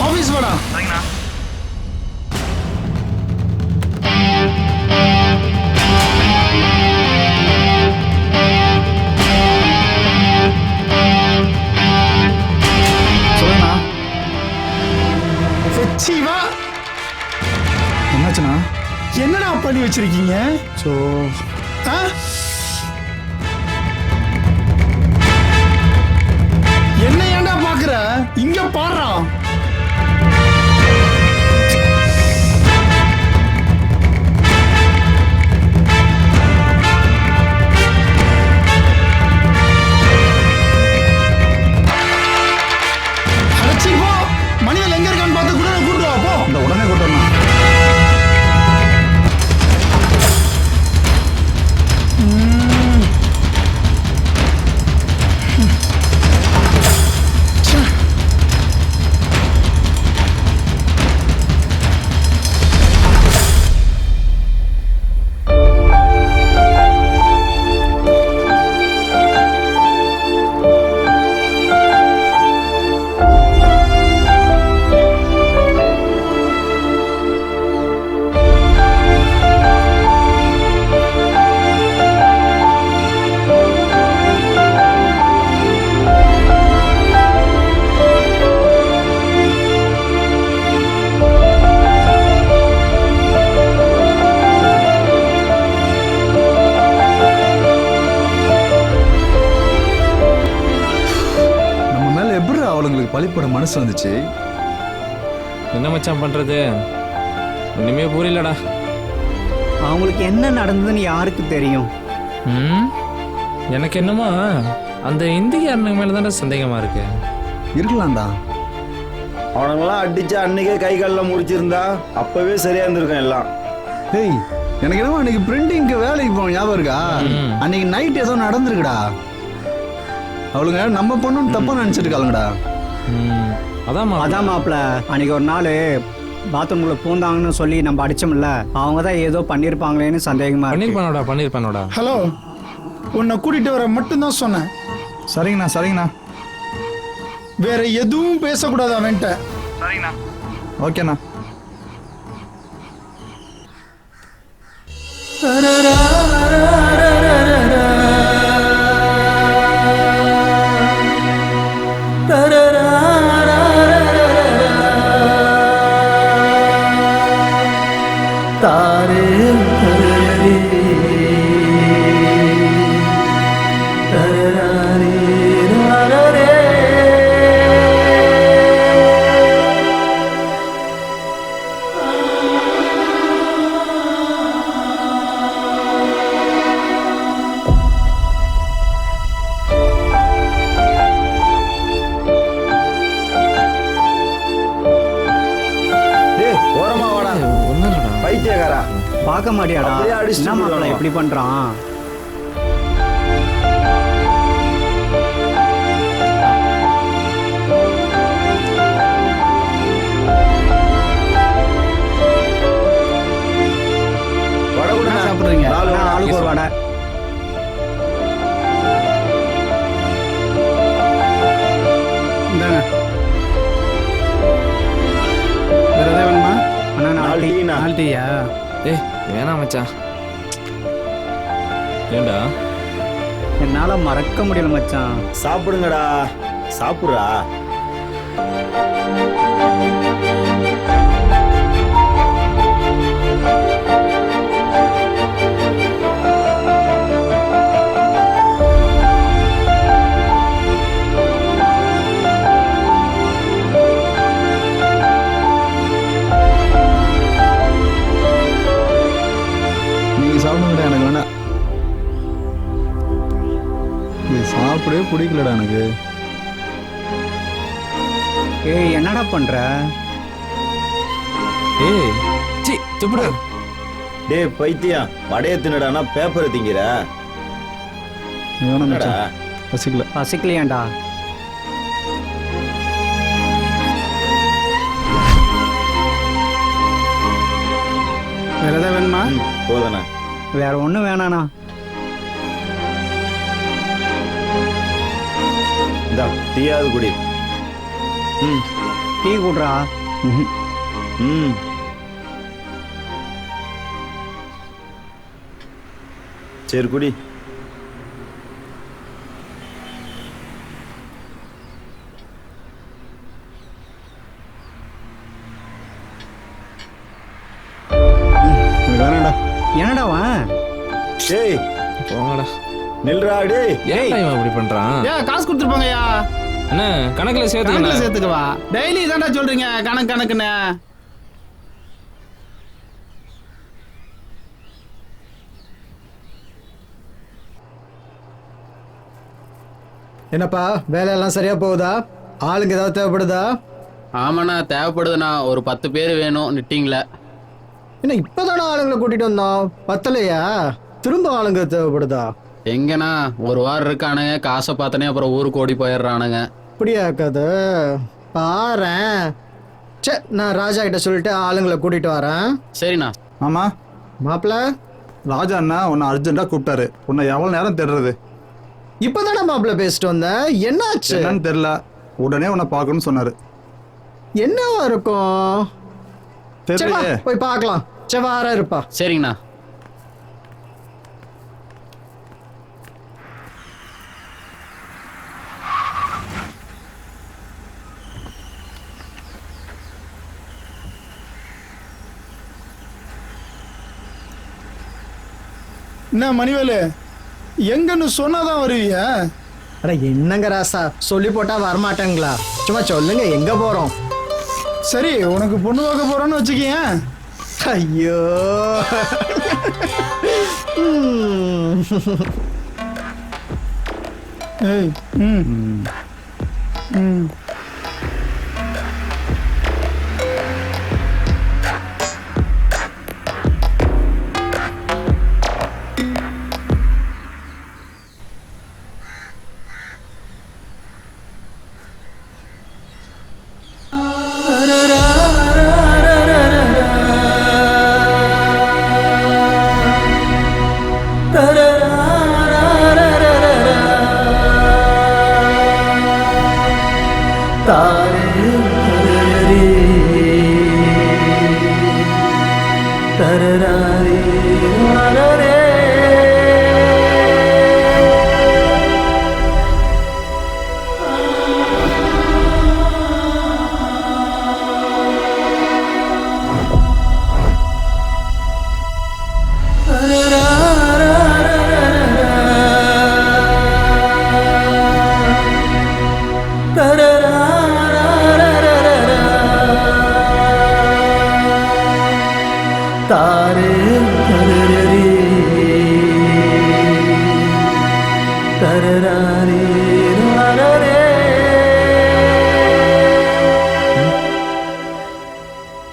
ஆபீஸ் வாடா. சொல்லுண்ணா. சச்சிவா, என்னாச்சுண்ணா? என்னடா பண்ணி வச்சிருக்கீங்க? ஸோ என்ன ஏன்டா பாக்குற? இங்க பாடுறா. அடைச்சி போ. மணிகள் எங்க இருக்கான்னு பார்த்து கூட கூட்டு வா. போ. இந்த உடனே கூட்டு வரணும். அவளுங்களுக்கு பழிப்பட மனசு வந்துச்சு. என்ன மச்சான் பண்றது? ஒண்ணுமே புரியலடா. அவங்களுக்கு என்ன நடந்ததுன்னு யாருக்கு தெரியும்? எனக்கு என்னமோ அந்த இந்திக்காரனுக்கு மேல தானே சந்தேகமா இருக்கு. இருக்கலாம்டா. அவனுங்களாம் அடிச்சு அன்னைக்கே கை காலில் முடிச்சிருந்தா அப்பவே சரியா இருந்திருக்கும் எல்லாம். ஏய், எனக்கு என்னமோ அன்னைக்கு பிரிண்டிங்க்கு வேலைக்கு போன ஞாபகம் இருக்கா? அன்னைக்கு நைட் ஏதோ நடந்திருக்குடா. அவளுங்க நம்ம பொண்ணுன்னு தப்பா நினைச்சிருக்காளுங்கடா. அதான் மாப்பிள்ள, அன்னைக்கு ஒரு நாள் பாத்ரூம்ல பூந்தாங்கன்னு சொல்லி நம்ம அடிச்சோம்ல, அவங்க தான் ஏதோ பண்ணிருப்பாங்களேன்னு சந்தேகமா பண்ணிருப்பானோடா. ஹலோ, உன்னை கூட்டிட்டு வர மட்டும்தான் சொன்னேன். சரிங்கண்ணா சரிங்கண்ணா. வேற எதுவும் பேசக்கூடாது அவன்கிட்ட. சரிங்கண்ணா. ஓகேண்ணா. பார்க்க மாட்டியாடா? என்ன மாப்பிள்ள இப்படி பண்றான்? சாப்பிடுறீங்க? ஆளுக்கு ஒரு வடை. நாள் டீயா? ஏய் வேணாம் மச்சான். ஏண்டா? என்னால மறக்க முடியல மச்சான். சாப்பிடுங்கடா, சாப்பிடுறா. நீங்க சாப்பிடுங்கடா, எனக்கு வேணாம். இது சாப்பிடவே பிடிக்கலடா எனக்கு. ஏய் என்னடா பண்ற? ஏய் சி துப்புடா. டேய் பைத்தியம், வடைய தின்னுடானா பேப்பரை திங்கிற. வேணாம் மச்சான், பசிக்கல. பசிக்கலையாண்டா? வேற ஏதாவது வேணுமா? போதண்ணா. வேற ஒண்ணும் வேணாண்ணா. இந்தா டீயாவது குடி. ம் டீ குடுறா. ம் சரி குடி. வேணாடா. என்னடா வா? டேய் போங்கடா. நில்றா டேய். ஏன் இவன் இப்படி பண்றான்? காசு கொடுத்துருப்பாங்கய்யா. என்ன கணக்குல சேர்த்துக்கணும்? சேர்த்துக்கவா? டெய்லி தான்டா சொல்றீங்க கணக்குன்னு. என்னப்பா வேலையெல்லாம் சரியா போகுதா? ஆளுங்க ஏதாவது தேவைப்படுதா? ஆமாண்ணா தேவைப்படுதுண்ணா. ஒரு 10 பேர் வேணும் நிட்டிங்கில். என்ன இப்பதானே ஆளுங்களை கூட்டிட்டு வந்தோம், பத்தலையா? திரும்ப ஆளுங்க தேவைப்படுதா? எங்கண்ணா ஒரு வாரம் இருக்கானுங்க, காசை பார்த்தனே அப்புறம் ஊருக்கு ஓடி போயிடுறானுங்க. அப்படியா கதை? பாரேன். சரி, நான் ராஜா கிட்ட சொல்லிட்டு ஆளுங்களை கூட்டிட்டு வரேன். சரிண்ணா. ஆமா மாப்பிள்ள, ராஜா அண்ணா உன்னை அர்ஜென்ட்டா கூப்பிட்டாரு. உன்னை எவ்வளவு நேரம் தேடுறது? இப்பதானே மாப்பிள்ள பேசிட்டு வந்தேன். என்னாச்சு? என்னன்னு தெரியல, உடனே உன்னை பார்க்கணும்னு சொன்னாரு. என்னவா இருக்கும்? சரி, வா, தெரியலையே. போய் பார்க்கலாம். சரி, வாரம் இருப்பா. சரிங்கண்ணா. என்ன மணிவேலு, எங்கன்னு சொன்னாதான் வருவியா? அட என்னங்க ராசா, சொல்லி போட்டா வரமாட்டேங்களா? சும்மா சொல்லுங்க, எங்க போறோம்? சரி, உனக்கு பொண்ணு பார்க்க போறோன்னு வச்சுக்கேன். ஐயோ. ஏய்,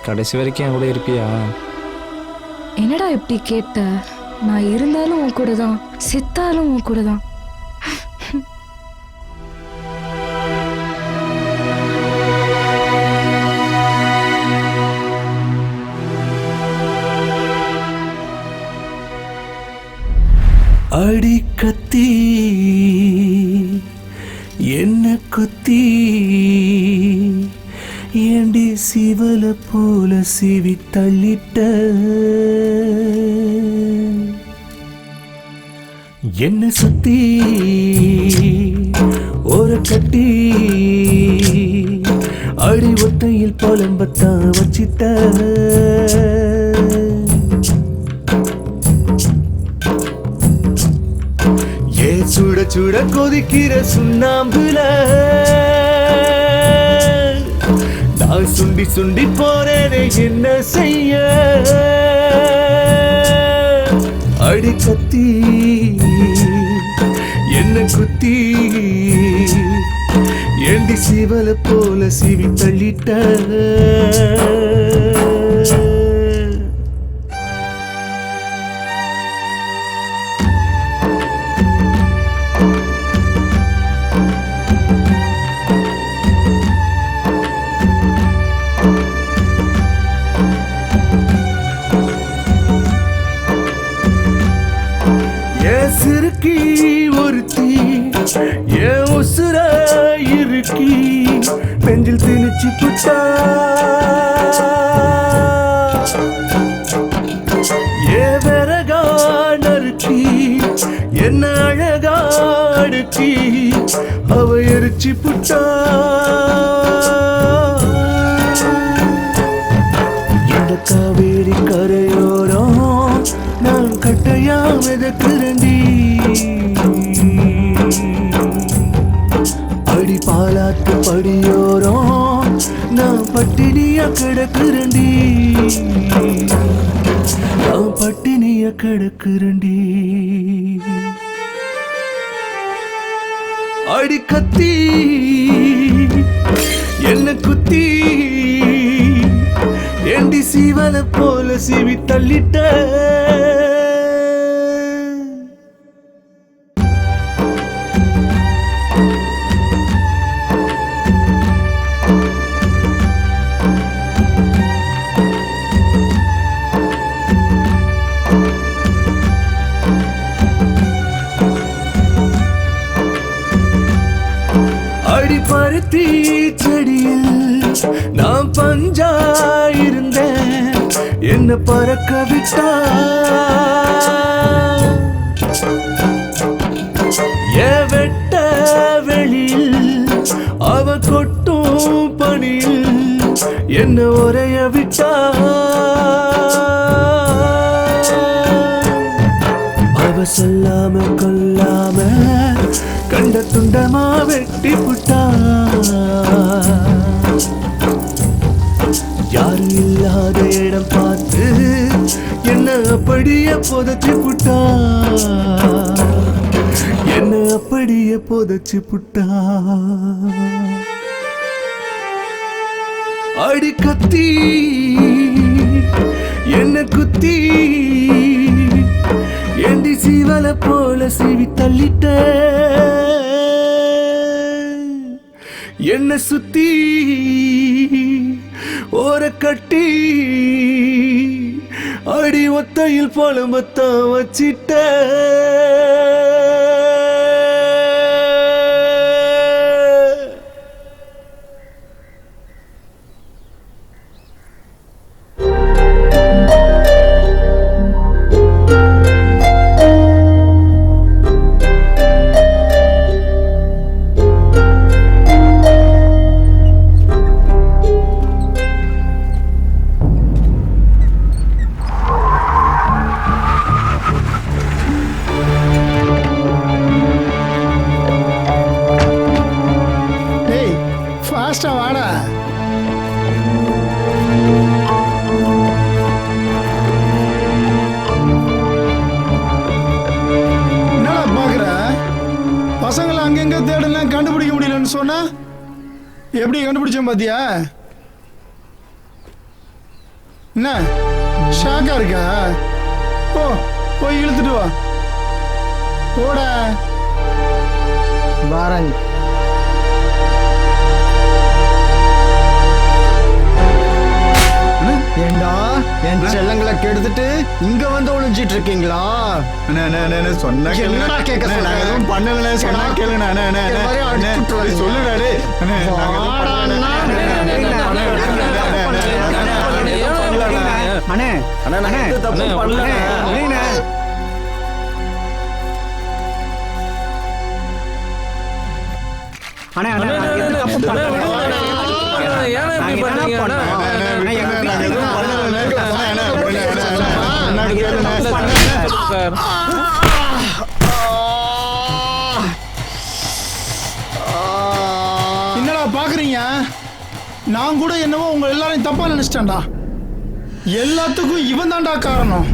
கடைசி வரைக்கும் என் கூட இருப்பியா? என்னடா இப்படி கேட்ட? நான் இருந்தாலும் உன் கூட தான், செத்தாலும் உன் கூட தான். அடி கத்தி என்ன குத்தி ஏண்டி சிவல போல சிவி தள்ளிட்ட என்ன சுத்தி ஒரு கட்டி அடி ஒத்தையில் புலம்பத்தான் வச்சிட்ட ஏ சுட சுட கொதிக்கிற சுண்ணாம்புல நான் சுண்டி சுண்டி போறேனே என்ன செய்ய அடி கத்தி என்ன குத்தி ஏண்டி சிவல போல சிவி தள்ளிட்ட சிறுக்கி ஒருத்தி ஏன் உசுர இருக்கி பெஞ்சில் திணிச்சு புட்டா ஏ விறகா நறுக்கி என்ன அழகா அடுக்கி அவ எரிச்சு புட்டா இந்த காவேரி கரையோரம் நான் கட்டையா மிதக்கிறண்டி அடி பாலாத்து படியோரம் நான் பட்டினியா கிடக்கிறண்டி நான் பட்டினியா கிடக்கிறண்டி அடி கத்தி என்ன குத்தி ஏண்டி சிவல போல சிவி தள்ளிட்ட அடி பருத்தி செடியில் நான் பஞ்சா இருந்தேன் என்ன பறக்க விட்டா ஏ வெட்ட வெளியில் அவ கொட்டும் பணியில் என்ன உரைய விட்டா அவ சொல்லாம கொல்லாம கண்ட துண்டமா வெட்டி புட்டா யாரும் இல்லாத இடம் பார்த்து என்ன அப்படியே புதைச்சு புட்டா என்ன அப்படியே புதைச்சு புட்டா அடி கத்தி என்ன குத்தி ஏண்டி சிவல போல சிவி தள்ளிட்ட என்ன சுத்தி ஓர கட்டி அடி ஒத்தையில் புலம்பத்தான் வச்சிட்ட வாடா என்னடா பாக்குற பசங்களை அங்கங்க தேடலாம் கண்டுபிடிக்க முடியலன்னு சொன்னா எப்படி கண்டுபிடிச்சேன் பாத்தியா என்ன ஷாக்கா இருக்கா போய் இழுத்துட்டு வா போட வாரங்க ஏண்டா என் செல்லங்களை கெடுத்துட்டு இங்க வந்து ஒளிஞ்சிட்டு இருக்கீங்களா? சொன்னா என்னடா கேட்க எதுவும் பண்ணல சொன்னா கேளுண்ணா சொல்லுடா அண்ணே அண்ணா நான் எந்த தப்பும் பண்ணல அண்ணே அண்ணே அண்ணே நான் எந்த தப்பும் பண்ணல ஏன் இப்படி பண்றீங்க என்னடா பாக்குறீங்க? நான் கூட என்னவோ உங்க எல்லாரையும் தப்பா நினைச்சிட்டேன்டா. எல்லாத்துக்கும் இவன் தான்டா காரணம்.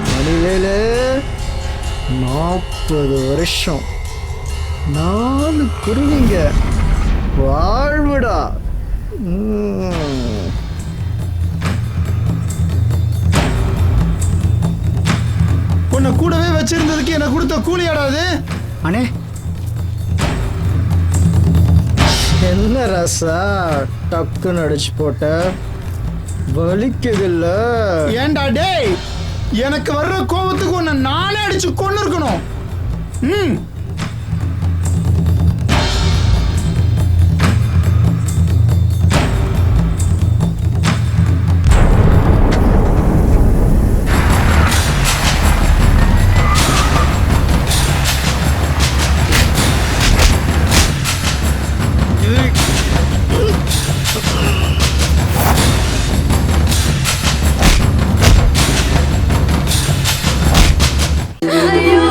மணிவேலு 40 வருஷம் 4 குருவிங்க வாழ்வுடா. உன்னை கூடவே வச்சிருந்ததுக்கு எனக்கு கொடுத்த கூலி ஆடாது. அண்ணே என்ன ரசா டக்குன்னு அடிச்சு போட்ட, வலிக்குதில்ல? ஏண்டா டேய், எனக்கு வர்ற கோபத்துக்கு உன்னை நானே அடிச்சு கொண்டு இருக்கணும். ஐயோ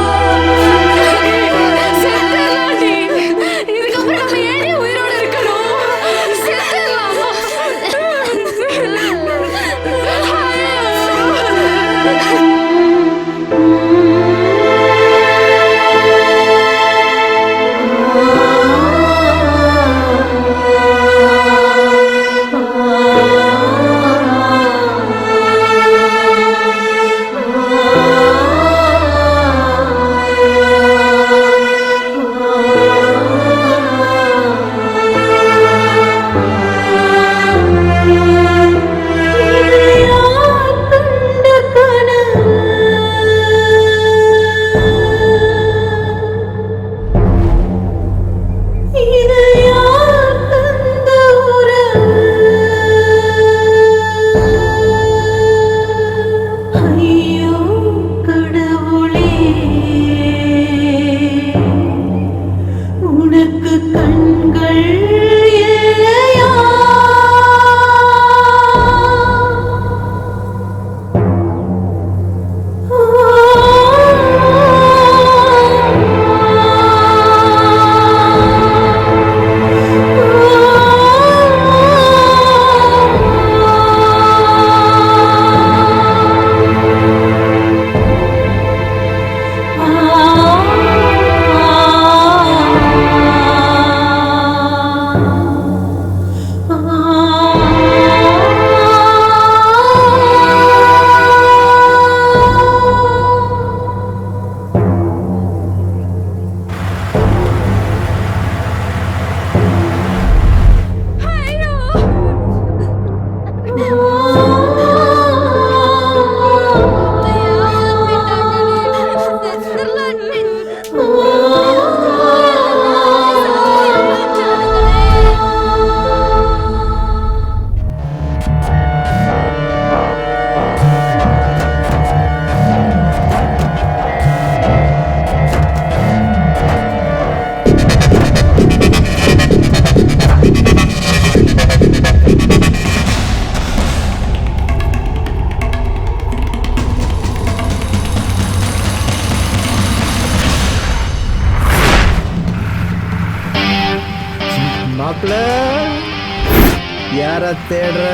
யார தேடுற?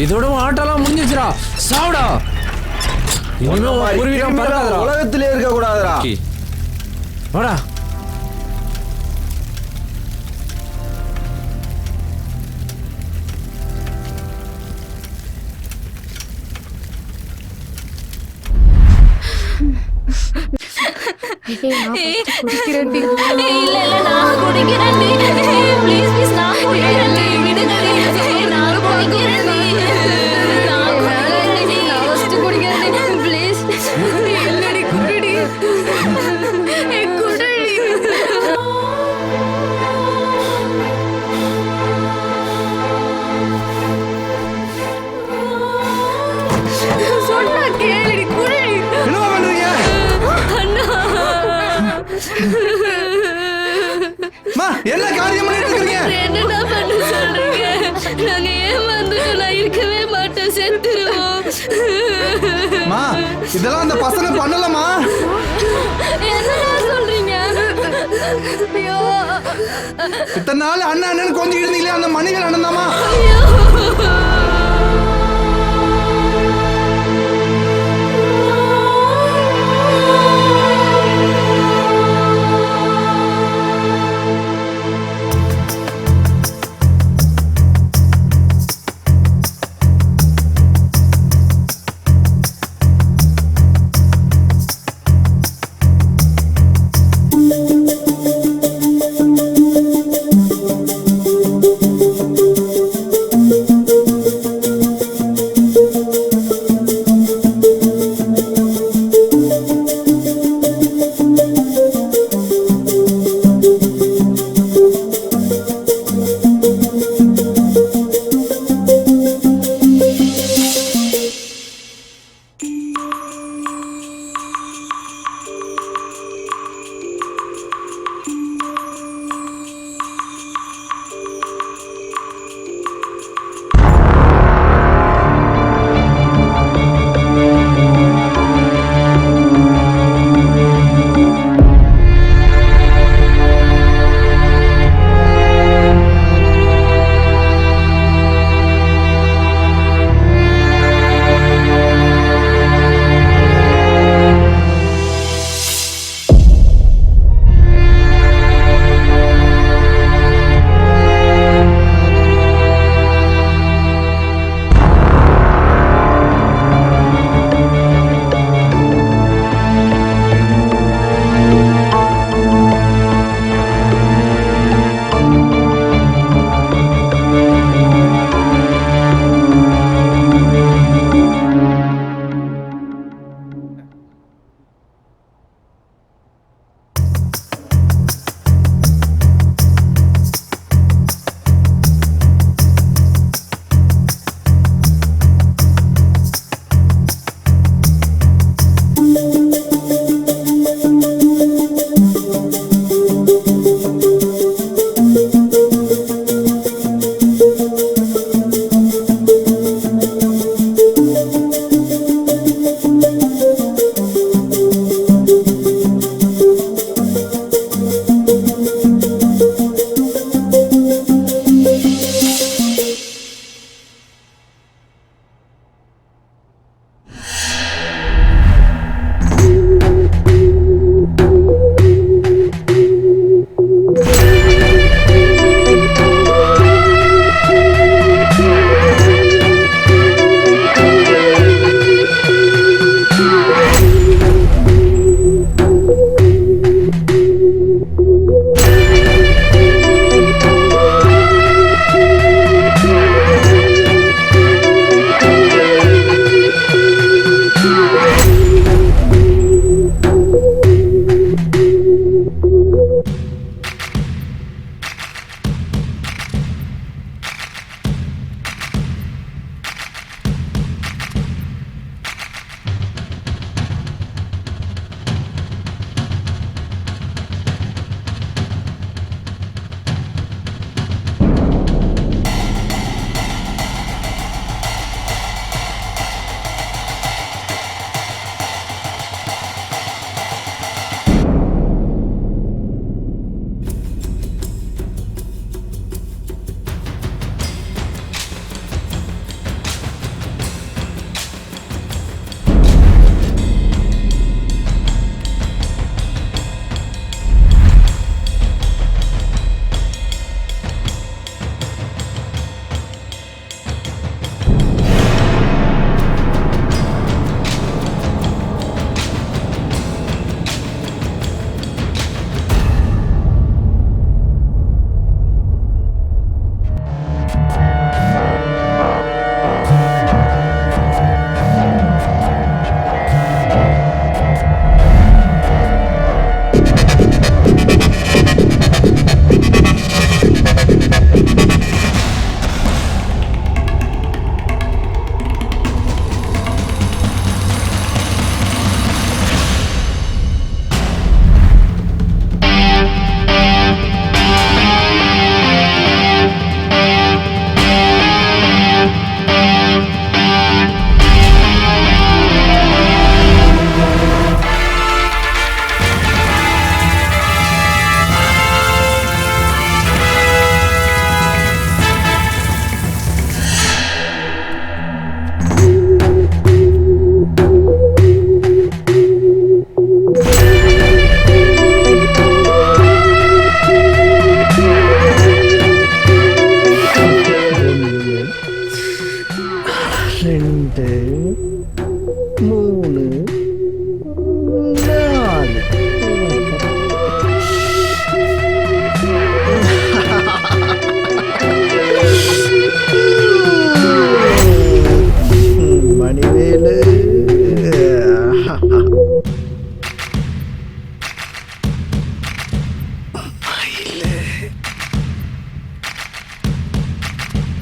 இதோட ஆட்டெல்லாம் முடிஞ்சிச்சுடா. சாவுடா. இன்னும் குருவிலாம் பறக்காதடா. உலகத்திலே இருக்க கூடாதுடா. வாடா. குடிக்கிறேன்டி. இல்ல நான் குடிக்கிறேன்டி. ப்ளீஸ் ப்ளீஸ் நான் குடிக்கிறேன்டி. விடுங்கடி. நான் குடிக்கிறேன்டி. நான் குடிக்கிறேன்டி. நான் ஃபர்ஸ்ட் குடிக்கிறேன்டி. ப்ளீஸ். இல்லடி குடிடி. குடிடி. சொன்னா கேளுடி குடிடி. என்னமா பண்றீங்க? மா என்ன காரியம் பண்ணிட்டு இருக்கீங்க? என்னடா பண்ண சொல்றீங்க? நாங்க ஏமாந்துட்டோம். நான் இருக்கவே மாட்டோம். செத்துருவோம். மா இதெல்லாம் அந்த பசங்க பண்ணலமா? என்னடா சொல்றீங்க? ஐயோ. இத்தனை நாள் அண்ணன் அண்ணன் கொஞ்சம் இருந்தீங்களே அந்த மணிகள் அண்ணன் தாமா.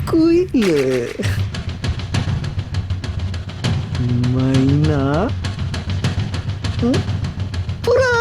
குயிலு மைனா புறா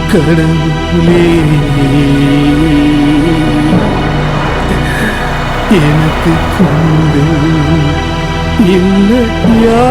கடவுளே எனக்கு கொண்டு இல்லையா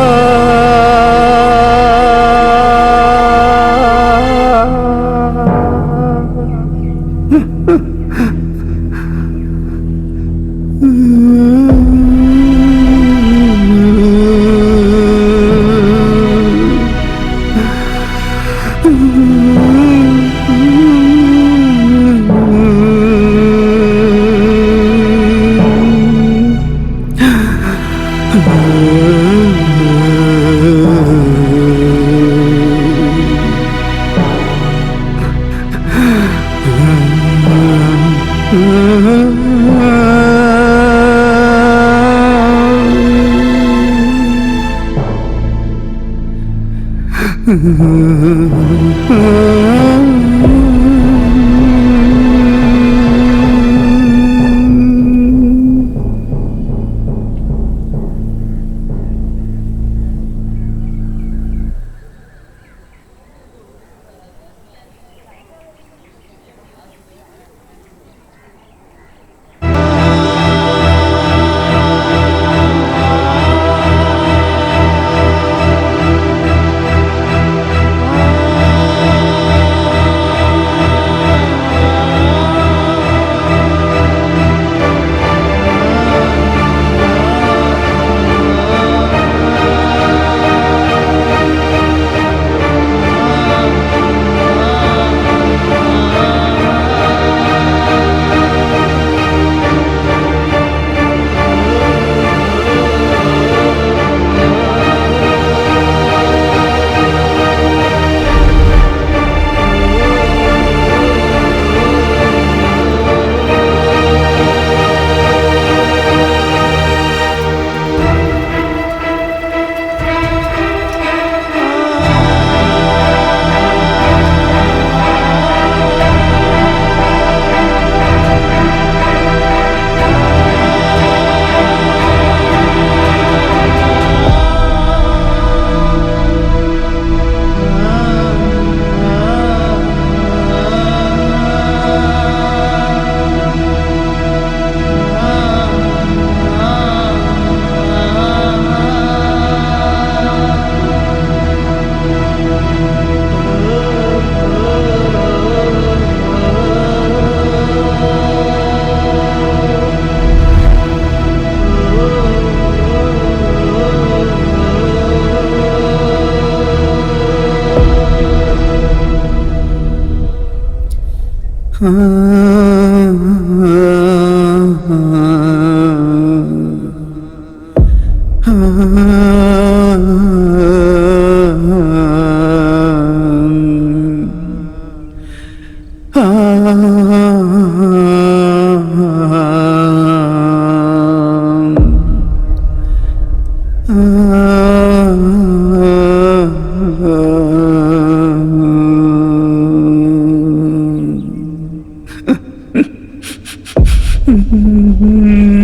Mm-hmm.